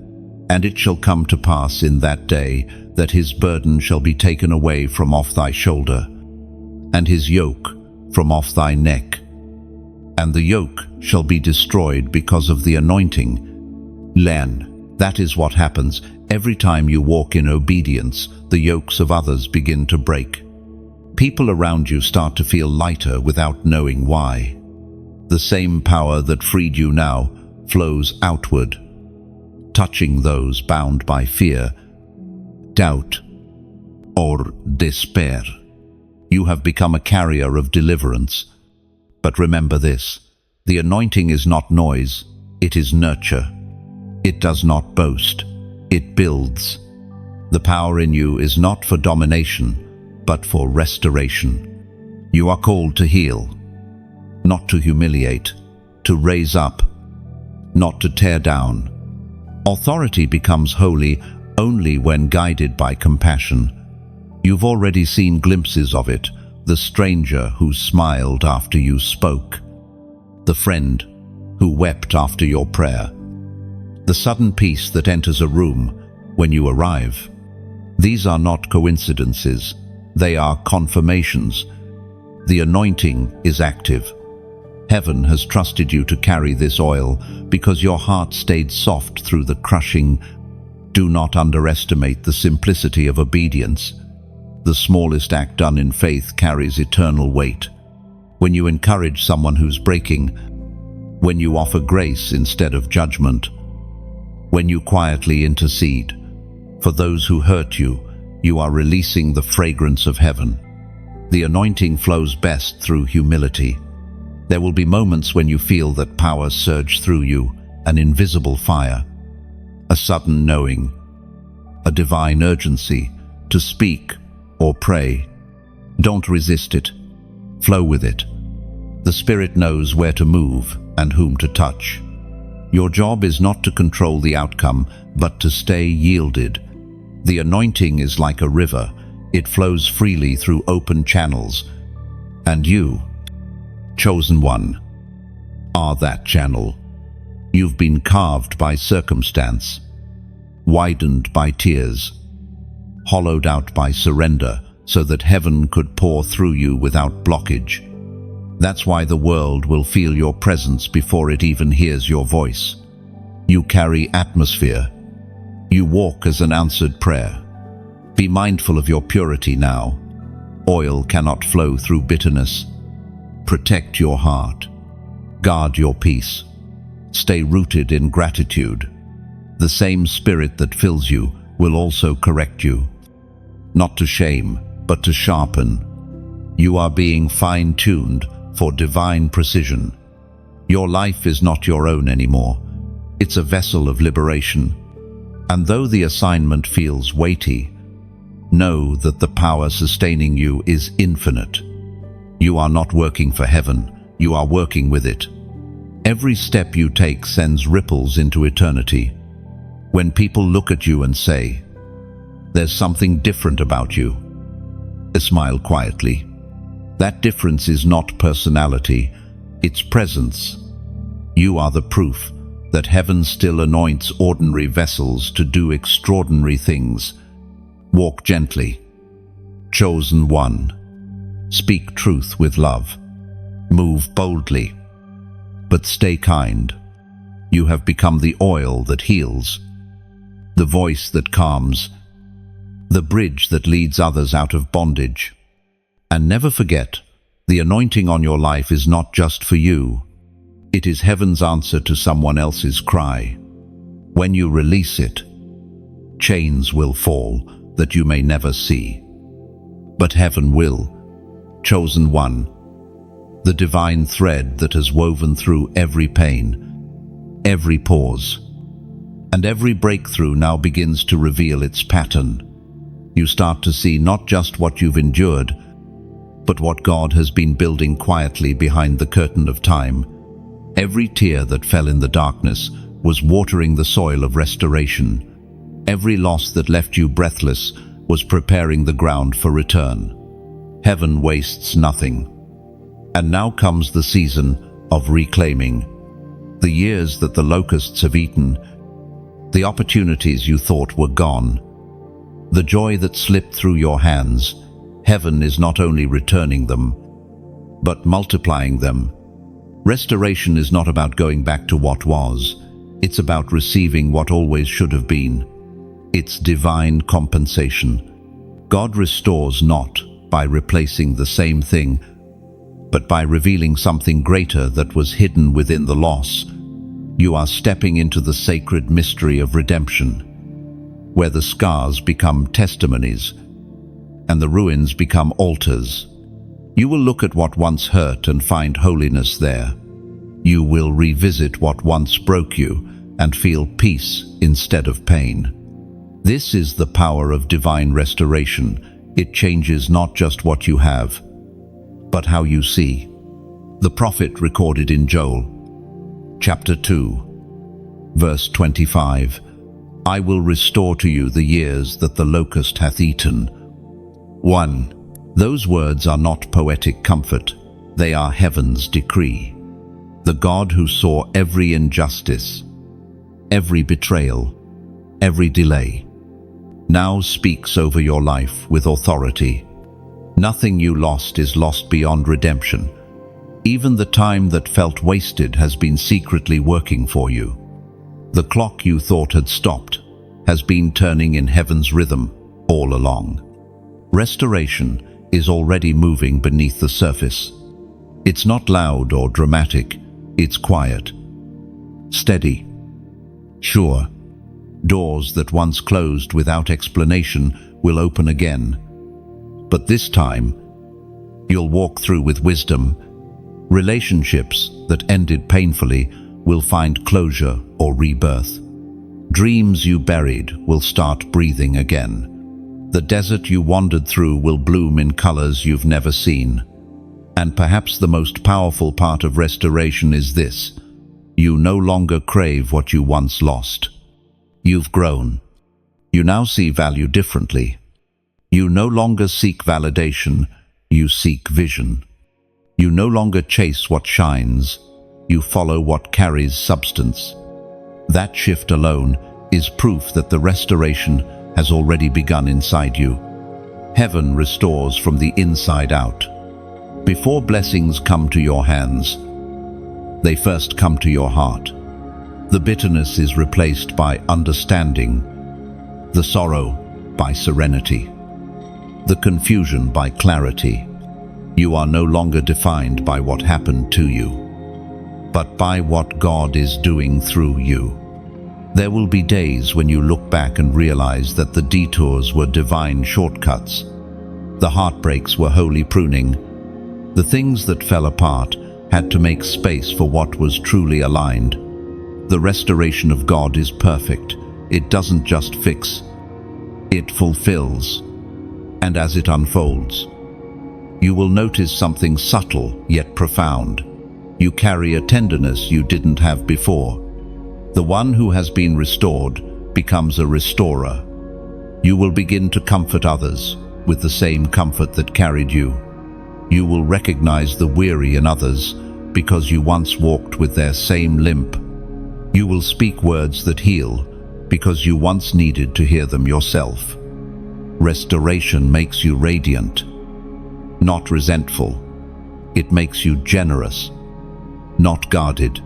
"And it shall come to pass in that day that his burden shall be taken away from off thy shoulder, and his yoke from off thy neck. And the yoke shall be destroyed because of the anointing." That is what happens every time you walk in obedience. The yokes of others begin to break. People around you start to feel lighter without knowing why. The same power that freed you now flows outward, touching those bound by fear, doubt, or despair. You have become a carrier of deliverance. But remember this, the anointing is not noise, it is nurture. It does not boast, it builds. The power in you is not for domination, but for restoration. You are called to heal, not to humiliate, to raise up, not to tear down. Authority becomes holy only when guided by compassion. You've already seen glimpses of it, the stranger who smiled after you spoke, the friend who wept after your prayer, the sudden peace that enters a room when you arrive. These are not coincidences, they are confirmations. The anointing is active. Heaven has trusted you to carry this oil because your heart stayed soft through the crushing. Do not underestimate the simplicity of obedience. The smallest act done in faith carries eternal weight. When you encourage someone who's breaking, when you offer grace instead of judgment, when you quietly intercede for those who hurt you, you are releasing the fragrance of heaven. The anointing flows best through humility. There will be moments when you feel that power surge through you, an invisible fire, a sudden knowing, a divine urgency to speak or pray. Don't resist it. Flow with it. The Spirit knows where to move and whom to touch. Your job is not to control the outcome, but to stay yielded. The anointing is like a river. It flows freely through open channels. And you, chosen one, are that channel. You've been carved by circumstance, widened by tears, hollowed out by surrender, so that heaven could pour through you without blockage. That's why the world will feel your presence before it even hears your voice. You carry atmosphere. You walk as an answered prayer. Be mindful of your purity now. Oil cannot flow through bitterness. Protect your heart. Guard your peace. Stay rooted in gratitude. The same Spirit that fills you will also correct you. Not to shame, but to sharpen. You are being fine-tuned for divine precision. Your life is not your own anymore. It's a vessel of liberation. And though the assignment feels weighty, know that the power sustaining you is infinite. You are not working for heaven, you are working with it. Every step you take sends ripples into eternity. When people look at you and say, "There's something different about you," smile quietly. That difference is not personality, it's presence. You are the proof that heaven still anoints ordinary vessels to do extraordinary things. Walk gently. Chosen one. Speak truth with love. Move boldly. But stay kind. You have become the oil that heals, the voice that calms, the bridge that leads others out of bondage. And never forget, the anointing on your life is not just for you. It is heaven's answer to someone else's cry. When you release it, chains will fall that you may never see. But heaven will. Chosen one. The divine thread that has woven through every pain, every pause, and every breakthrough now begins to reveal its pattern. You start to see not just what you've endured, but what God has been building quietly behind the curtain of time. Every tear that fell in the darkness was watering the soil of restoration. Every loss that left you breathless was preparing the ground for return. Heaven wastes nothing. And now comes the season of reclaiming. The years that the locusts have eaten, the opportunities you thought were gone, the joy that slipped through your hands. Heaven is not only returning them, but multiplying them. Restoration is not about going back to what was. It's about receiving what always should have been. It's divine compensation. God restores not by replacing the same thing, but by revealing something greater that was hidden within the loss. You are stepping into the sacred mystery of redemption, where the scars become testimonies and the ruins become altars. You will look at what once hurt and find holiness there. You will revisit what once broke you and feel peace instead of pain. This is the power of divine restoration. It changes not just what you have, but how you see. The prophet recorded in Joel, chapter 2, verse 25, "I will restore to you the years that the locust hath eaten." 1. Those words are not poetic comfort, they are heaven's decree. The God who saw every injustice, every betrayal, every delay, now speaks over your life with authority. Nothing you lost is lost beyond redemption. Even the time that felt wasted has been secretly working for you. The clock you thought had stopped has been turning in heaven's rhythm all along. Restoration is already moving beneath the surface. It's not loud or dramatic, it's quiet, steady, sure. Doors that once closed without explanation will open again. But this time, you'll walk through with wisdom. Relationships that ended painfully will find closure or rebirth. Dreams you buried will start breathing again. The desert you wandered through will bloom in colors you've never seen. And perhaps the most powerful part of restoration is this: you no longer crave what you once lost. You've grown. You now see value differently. You no longer seek validation, you seek vision. You no longer chase what shines, you follow what carries substance. That shift alone is proof that the restoration has already begun inside you. Heaven restores from the inside out. Before blessings come to your hands, they first come to your heart. The bitterness is replaced by understanding, the sorrow by serenity, the confusion by clarity. You are no longer defined by what happened to you, but by what God is doing through you. There will be days when you look back and realize that the detours were divine shortcuts. The heartbreaks were holy pruning. The things that fell apart had to make space for what was truly aligned. The restoration of God is perfect. It doesn't just fix, it fulfills. And as it unfolds, you will notice something subtle yet profound. You carry a tenderness you didn't have before. The one who has been restored becomes a restorer. You will begin to comfort others with the same comfort that carried you. You will recognize the weary in others because you once walked with their same limp. You will speak words that heal because you once needed to hear them yourself. Restoration makes you radiant, not resentful. It makes you generous, not guarded.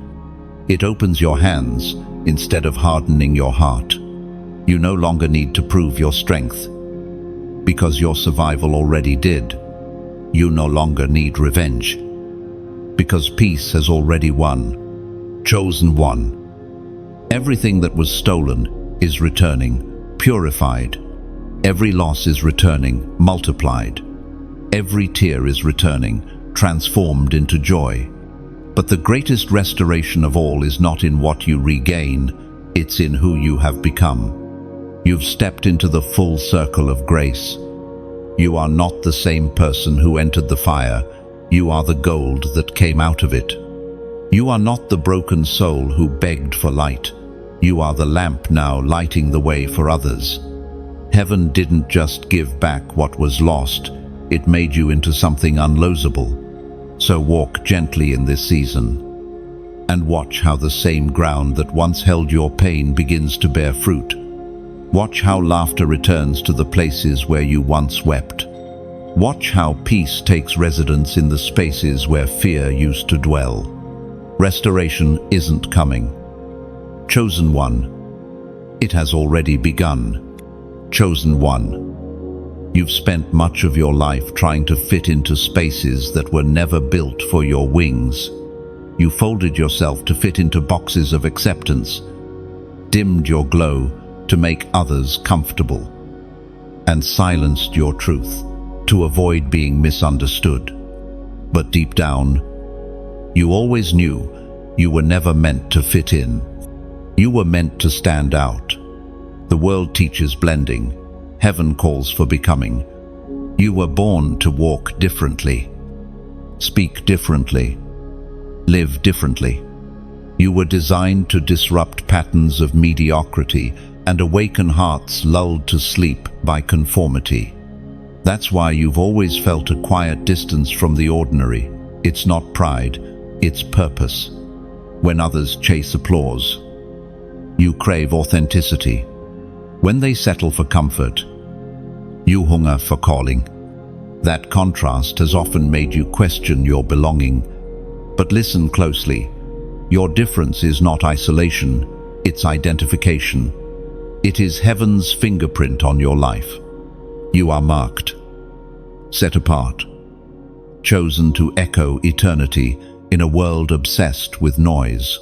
It opens your hands instead of hardening your heart. You no longer need to prove your strength because your survival already did. You no longer need revenge because peace has already won. Chosen one. Everything that was stolen is returning, purified. Every loss is returning, multiplied. Every tear is returning, transformed into joy. But the greatest restoration of all is not in what you regain, it's in who you have become. You've stepped into the full circle of grace. You are not the same person who entered the fire. You are the gold that came out of it. You are not the broken soul who begged for light. You are the lamp now lighting the way for others. Heaven didn't just give back what was lost, it made you into something unlosable. So walk gently in this season and watch how the same ground that once held your pain begins to bear fruit. Watch how laughter returns to the places where you once wept. Watch how peace takes residence in the spaces where fear used to dwell. Restoration isn't coming. Chosen one. It has already begun. Chosen one. You've spent much of your life trying to fit into spaces that were never built for your wings. You folded yourself to fit into boxes of acceptance, dimmed your glow to make others comfortable, and silenced your truth to avoid being misunderstood. But deep down, you always knew you were never meant to fit in. You were meant to stand out. The world teaches blending. Heaven calls for becoming. You were born to walk differently, speak differently, live differently. You were designed to disrupt patterns of mediocrity and awaken hearts lulled to sleep by conformity. That's why you've always felt a quiet distance from the ordinary. It's not pride, it's purpose. When others chase applause, you crave authenticity. When they settle for comfort, you hunger for calling. That contrast has often made you question your belonging. But listen closely. Your difference is not isolation, it's identification. It is heaven's fingerprint on your life. You are marked, set apart, chosen to echo eternity in a world obsessed with noise.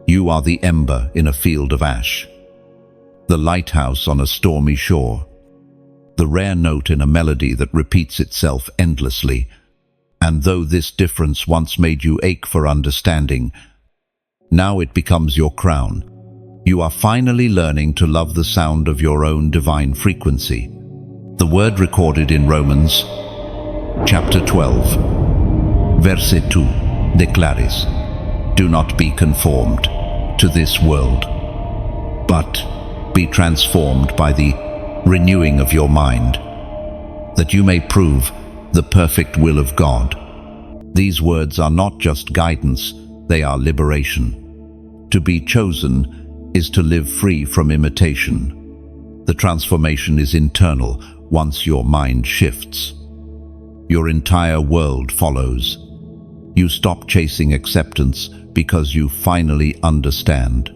You are the ember in a field of ash, the lighthouse on a stormy shore, the rare note in a melody that repeats itself endlessly. And though this difference once made you ache for understanding, now it becomes your crown. You are finally learning to love the sound of your own divine frequency. The word recorded in Romans, chapter 12, verset 2, declares, "Do not be conformed to this world, but be transformed by the renewing of your mind, that you may prove the perfect will of God." These words are not just guidance, they are liberation. To be chosen is to live free from imitation. The transformation is internal. Once your mind shifts, your entire world follows. You stop chasing acceptance because you finally understand.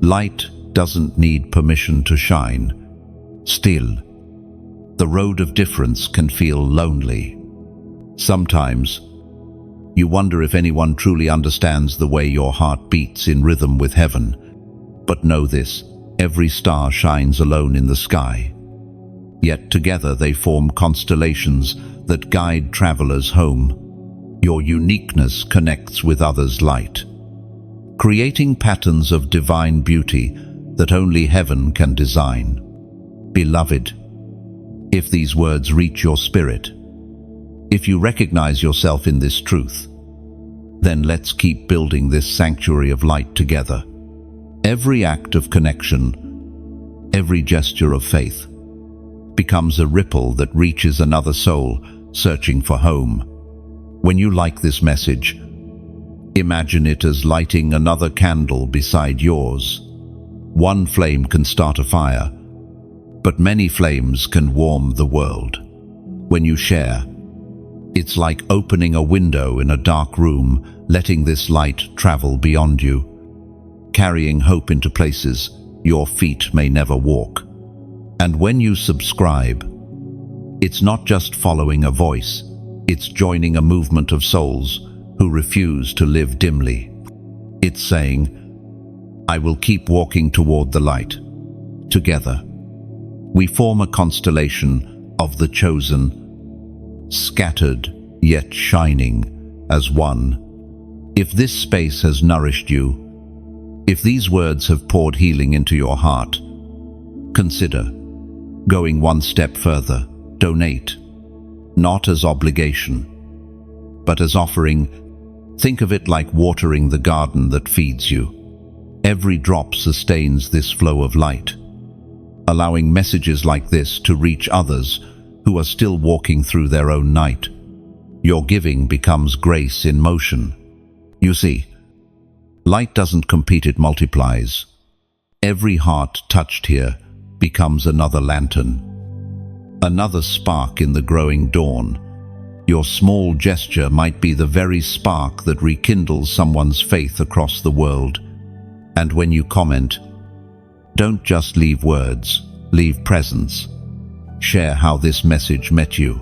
Light doesn't need permission to shine. Still, the road of difference can feel lonely. Sometimes, you wonder if anyone truly understands the way your heart beats in rhythm with heaven. But know this, every star shines alone in the sky. Yet together they form constellations that guide travelers home. Your uniqueness connects with others' light, creating patterns of divine beauty that only heaven can design. Beloved, if these words reach your spirit, if you recognize yourself in this truth, then let's keep building this sanctuary of light together. Every act of connection, every gesture of faith, becomes a ripple that reaches another soul searching for home. When you like this message, imagine it as lighting another candle beside yours. One flame can start a fire, but many flames can warm the world. When you share, it's like opening a window in a dark room, letting this light travel beyond you, carrying hope into places your feet may never walk. And when you subscribe, it's not just following a voice, it's joining a movement of souls who refuse to live dimly. It's saying, "I will keep walking toward the light." Together, we form a constellation of the chosen, scattered yet shining as one. If this space has nourished you, if these words have poured healing into your heart, consider going one step further. Donate, not as obligation, but as offering. Think of it like watering the garden that feeds you. Every drop sustains this flow of light, allowing messages like this to reach others who are still walking through their own night. Your giving becomes grace in motion. You see, light doesn't compete, it multiplies. Every heart touched here becomes another lantern, another spark in the growing dawn. Your small gesture might be the very spark that rekindles someone's faith across the world. And when you comment, don't just leave words, leave presence. Share how this message met you,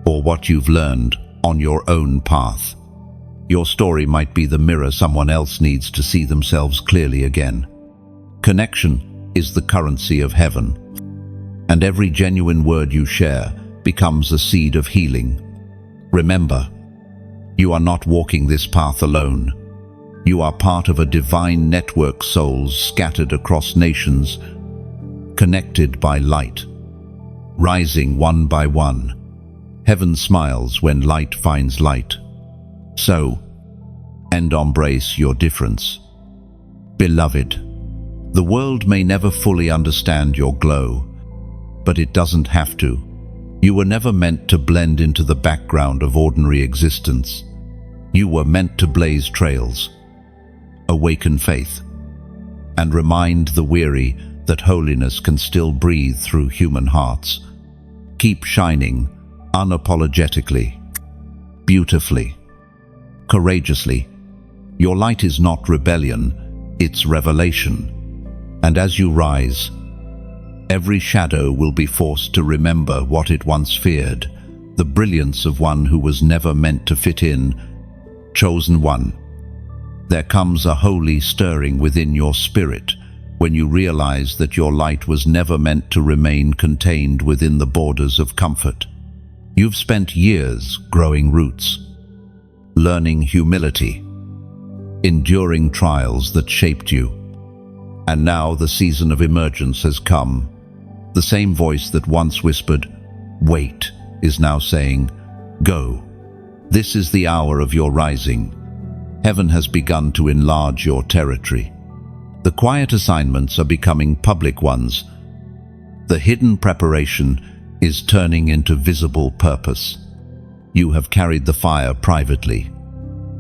or what you've learned on your own path. Your story might be the mirror someone else needs to see themselves clearly again. Connection is the currency of heaven, and every genuine word you share becomes a seed of healing. Remember, you are not walking this path alone. You are part of a divine network, souls scattered across nations, connected by light, rising one by one. Heaven smiles when light finds light. So, and embrace your difference. Beloved, the world may never fully understand your glow, but it doesn't have to. You were never meant to blend into the background of ordinary existence. You were meant to blaze trails, awaken faith, and remind the weary that holiness can still breathe through human hearts. Keep shining, unapologetically, beautifully, courageously. Your light is not rebellion, it's revelation. And as you rise, every shadow will be forced to remember what it once feared, the brilliance of one who was never meant to fit in, chosen one. There comes a holy stirring within your spirit when you realize that your light was never meant to remain contained within the borders of comfort. You've spent years growing roots, learning humility, enduring trials that shaped you. And now the season of emergence has come. The same voice that once whispered, "Wait," is now saying, "Go." This is the hour of your rising. Heaven has begun to enlarge your territory. The quiet assignments are becoming public ones. The hidden preparation is turning into visible purpose. You have carried the fire privately.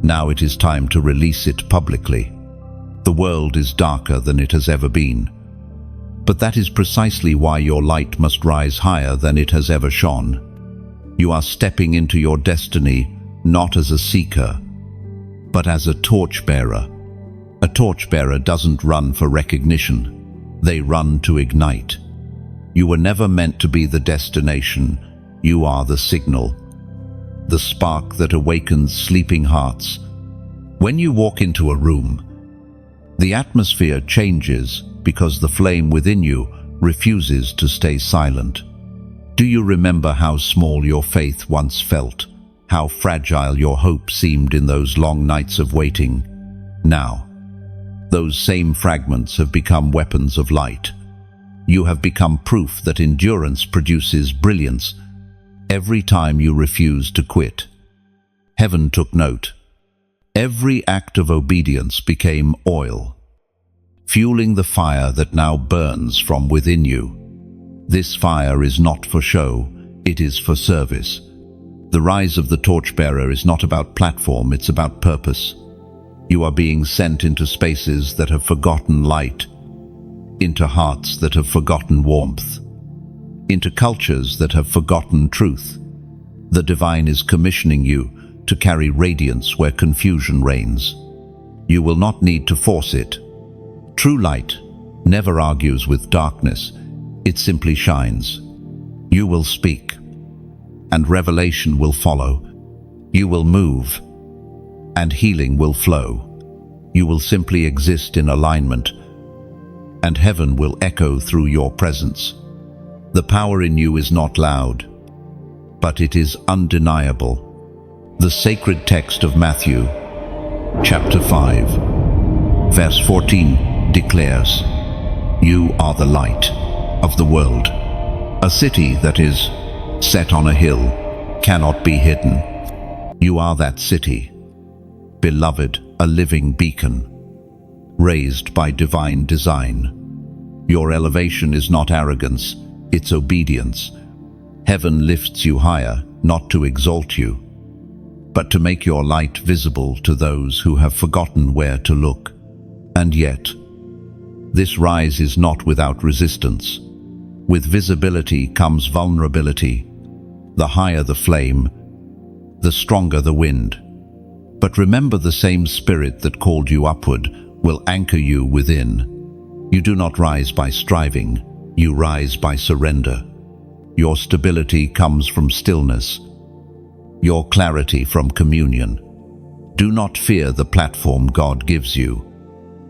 Now it is time to release it publicly. The world is darker than it has ever been. But that is precisely why your light must rise higher than it has ever shone. You are stepping into your destiny not as a seeker, but as a torchbearer. A torchbearer doesn't run for recognition. They run to ignite. You were never meant to be the destination. You are the signal, the spark that awakens sleeping hearts. When you walk into a room, the atmosphere changes because the flame within you refuses to stay silent. Do you remember how small your faith once felt? How fragile your hope seemed in those long nights of waiting? Now, those same fragments have become weapons of light. You have become proof that endurance produces brilliance every time you refuse to quit. Heaven took note. Every act of obedience became oil, fueling the fire that now burns from within you. This fire is not for show, it is for service. The rise of the torchbearer is not about platform, it's about purpose. You are being sent into spaces that have forgotten light, into hearts that have forgotten warmth, into cultures that have forgotten truth. The divine is commissioning you to carry radiance where confusion reigns. You will not need to force it. True light never argues with darkness, it simply shines. You will speak, and revelation will follow. You will move, and healing will flow. You will simply exist in alignment, and heaven will echo through your presence. The power in you is not loud, but it is undeniable. The sacred text of Matthew, chapter 5, verse 14 declares, "You are the light of the world. A city that is set on a hill cannot be hidden." You are that city, beloved, a living beacon, raised by divine design. Your elevation is not arrogance, it's obedience. Heaven lifts you higher, not to exalt you, but to make your light visible to those who have forgotten where to look. And yet, this rise is not without resistance. With visibility comes vulnerability. The higher the flame, the stronger the wind. But remember, the same spirit that called you upward will anchor you within. You do not rise by striving, you rise by surrender. Your stability comes from stillness, your clarity from communion. Do not fear the platform God gives you.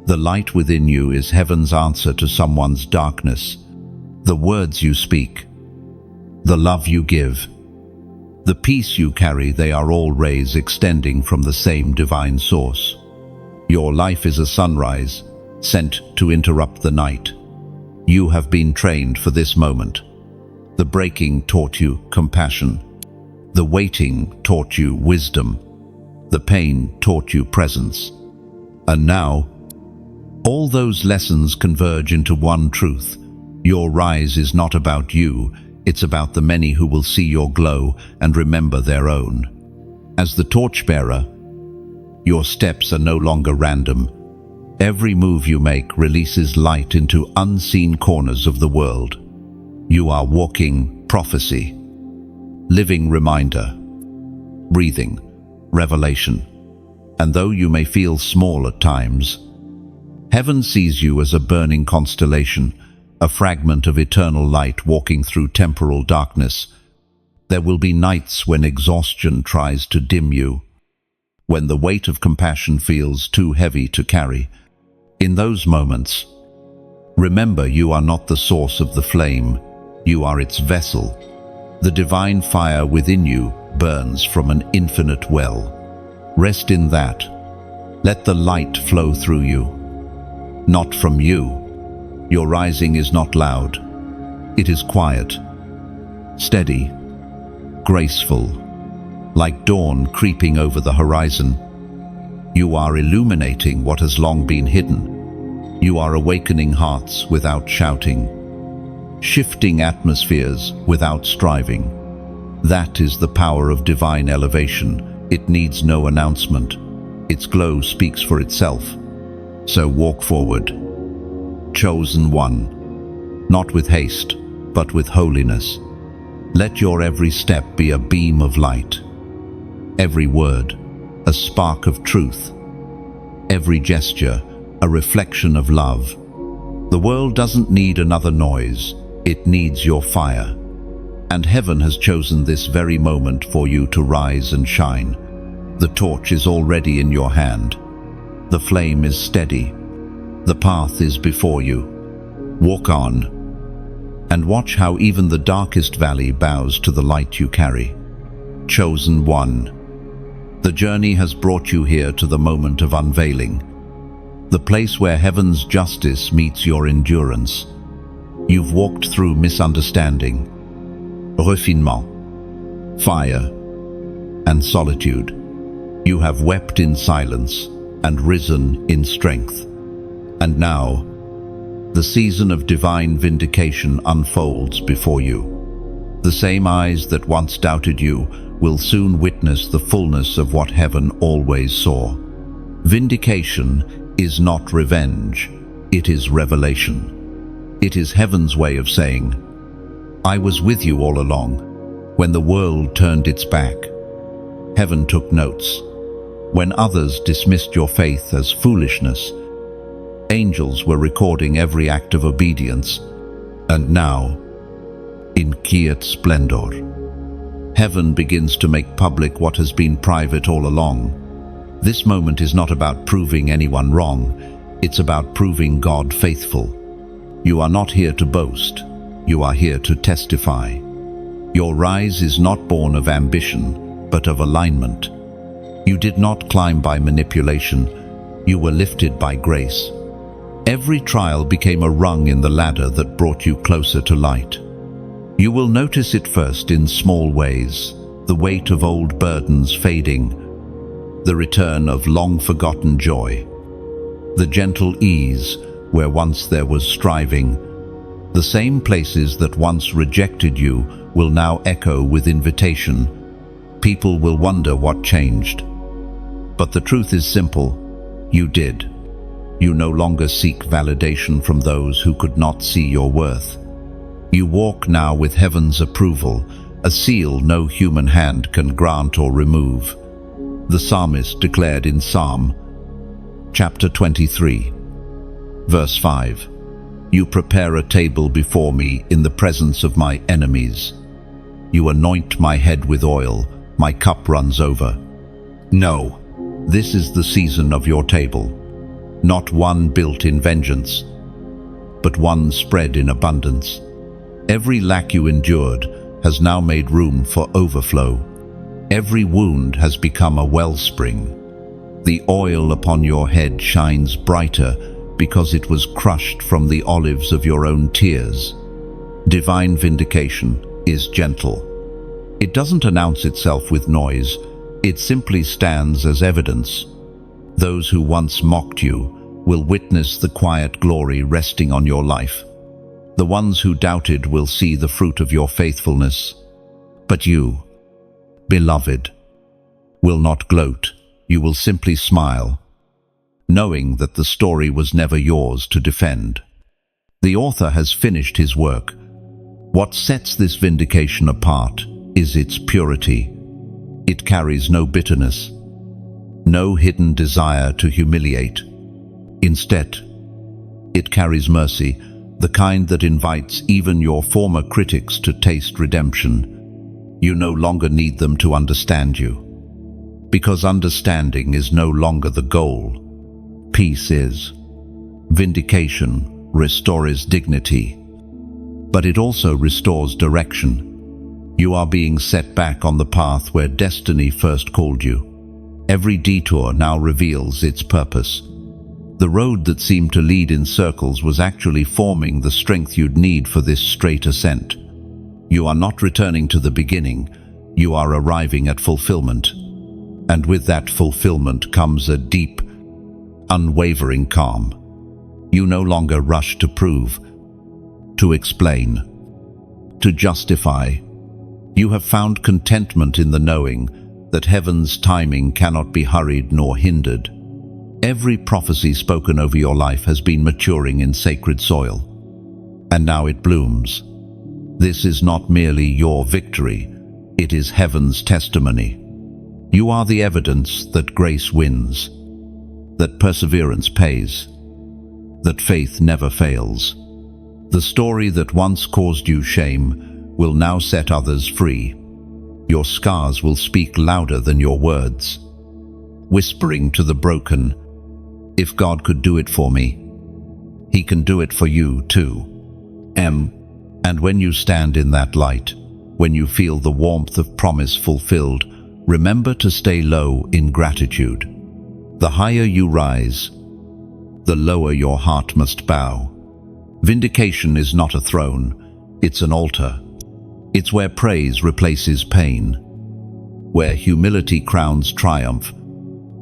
The light within you is heaven's answer to someone's darkness. The words you speak, the love you give, the peace you carry, they are all rays extending from the same divine source. Your life is a sunrise sent to interrupt the night. You have been trained for this moment. The breaking taught you compassion. The waiting taught you wisdom. The pain taught you presence. And now, all those lessons converge into one truth. Your rise is not about you, it's about the many who will see your glow and remember their own. As the torchbearer, your steps are no longer random. Every move you make releases light into unseen corners of the world. You are walking prophecy, living reminder, breathing revelation. And though you may feel small at times, heaven sees you as a burning constellation, a fragment of eternal light walking through temporal darkness. There will be nights when exhaustion tries to dim you, when the weight of compassion feels too heavy to carry. In those moments, remember you are not the source of the flame, you are its vessel. The divine fire within you burns from an infinite well. Rest in that. Let the light flow through you, not from you. Your rising is not loud. It is quiet, steady, graceful, like dawn creeping over the horizon. You are illuminating what has long been hidden. You are awakening hearts without shouting, shifting atmospheres without striving. That is the power of divine elevation. It needs no announcement. Its glow speaks for itself. So walk forward, chosen one, not with haste, but with holiness. Let your every step be a beam of light, every word a spark of truth, every gesture a reflection of love. The world doesn't need another noise, it needs your fire. And heaven has chosen this very moment for you to rise and shine. The torch is already in your hand. The flame is steady. The path is before you. Walk on, and watch how even the darkest valley bows to the light you carry. Chosen one. The journey has brought you here to the moment of unveiling, the place where heaven's justice meets your endurance. You've walked through misunderstanding, refinement, fire, and solitude. You have wept in silence and risen in strength. And now, the season of divine vindication unfolds before you. The same eyes that once doubted you will soon witness the fullness of what heaven always saw. Vindication is not revenge, it is revelation. It is heaven's way of saying, I was with you all along. When the world turned its back, heaven took notes. When others dismissed your faith as foolishness, angels were recording every act of obedience. And now, in quiet splendor, heaven begins to make public what has been private all along. This moment is not about proving anyone wrong, it's about proving God faithful. You are not here to boast, you are here to testify. Your rise is not born of ambition, but of alignment. You did not climb by manipulation, you were lifted by grace. Every trial became a rung in the ladder that brought you closer to light. You will notice it first in small ways, the weight of old burdens fading, the return of long-forgotten joy, the gentle ease where once there was striving. The same places that once rejected you will now echo with invitation. People will wonder what changed. But the truth is simple. You did. You no longer seek validation from those who could not see your worth. You walk now with heaven's approval, a seal no human hand can grant or remove. The psalmist declared in Psalm chapter 23, verse 5, You prepare a table before me in the presence of my enemies. You anoint my head with oil, my cup runs over. No, this is the season of your table, not one built in vengeance, but one spread in abundance. Every lack you endured has now made room for overflow. Every wound has become a wellspring. The oil upon your head shines brighter because it was crushed from the olives of your own tears. Divine vindication is gentle. It doesn't announce itself with noise, it simply stands as evidence. Those who once mocked you will witness the quiet glory resting on your life. The ones who doubted will see the fruit of your faithfulness. But you, beloved, will not gloat, you will simply smile. knowing that the story was never yours to defend. The author has finished his work. What sets this vindication apart is its purity. It carries no bitterness, no hidden desire to humiliate. Instead, it carries mercy, the kind that invites even your former critics to taste redemption. You no longer need them to understand you, because understanding is no longer the goal. Peace is. Vindication restores dignity, but it also restores direction. You are being set back on the path where destiny first called you. Every detour now reveals its purpose. The road that seemed to lead in circles was actually forming the strength you'd need for this straight ascent. You are not returning to the beginning, you are arriving at fulfillment. And with that fulfillment comes a deep, unwavering calm. You no longer rush to prove, to explain, to justify. You have found contentment in the knowing that heaven's timing cannot be hurried nor hindered. Every prophecy spoken over your life has been maturing in sacred soil, and now it blooms. This is not merely your victory, it is heaven's testimony. You are the evidence that grace wins, that perseverance pays, that faith never fails. The story that once caused you shame will now set others free. Your scars will speak louder than your words, whispering to the broken, if God could do it for me, He can do it for you too. And when you stand in that light, when you feel the warmth of promise fulfilled, remember to stay low in gratitude. The higher you rise, the lower your heart must bow. Vindication is not a throne, it's an altar. It's where praise replaces pain, where humility crowns triumph.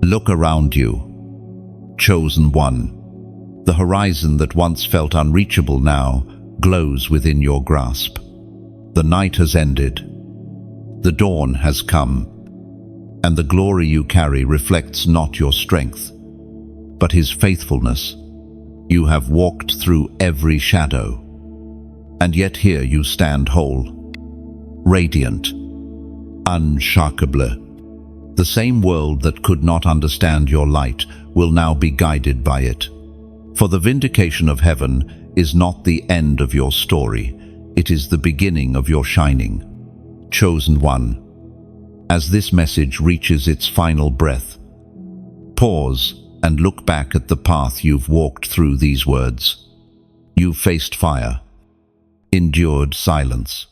Look around you, chosen one. The horizon that once felt unreachable now glows within your grasp. The night has ended, the dawn has come, and the glory you carry reflects not your strength, but His faithfulness. You have walked through every shadow, and yet here you stand whole, radiant, unshakable. The same world that could not understand your light will now be guided by it. For the vindication of heaven is not the end of your story, it is the beginning of your shining. Chosen one, as this message reaches its final breath, pause and look back at the path you've walked through these words. You've faced fire, endured silence,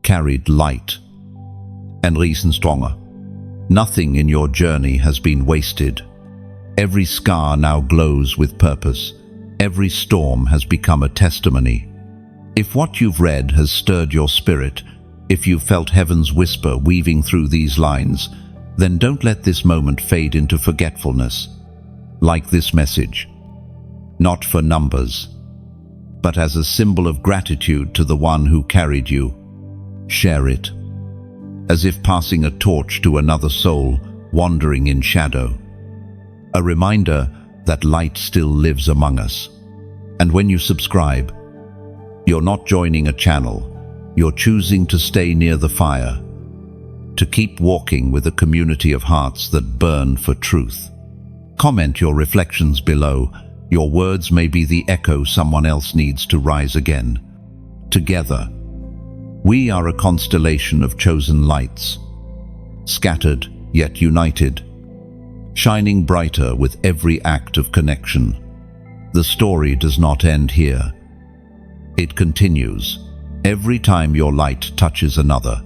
carried light, and risen stronger. Nothing in your journey has been wasted. Every scar now glows with purpose. Every storm has become a testimony. If what you've read has stirred your spirit, if you've felt heaven's whisper weaving through these lines, then don't let this moment fade into forgetfulness. Like this message, not for numbers, but as a symbol of gratitude to the one who carried you. Share it, as if passing a torch to another soul wandering in shadow. A reminder that light still lives among us. And when you subscribe, you're not joining a channel, you're choosing to stay near the fire, to keep walking with a community of hearts that burn for truth. Comment your reflections below. Your words may be the echo someone else needs to rise again. Together, we are a constellation of chosen lights, scattered yet united, shining brighter with every act of connection. The story does not end here. It continues every time your light touches another.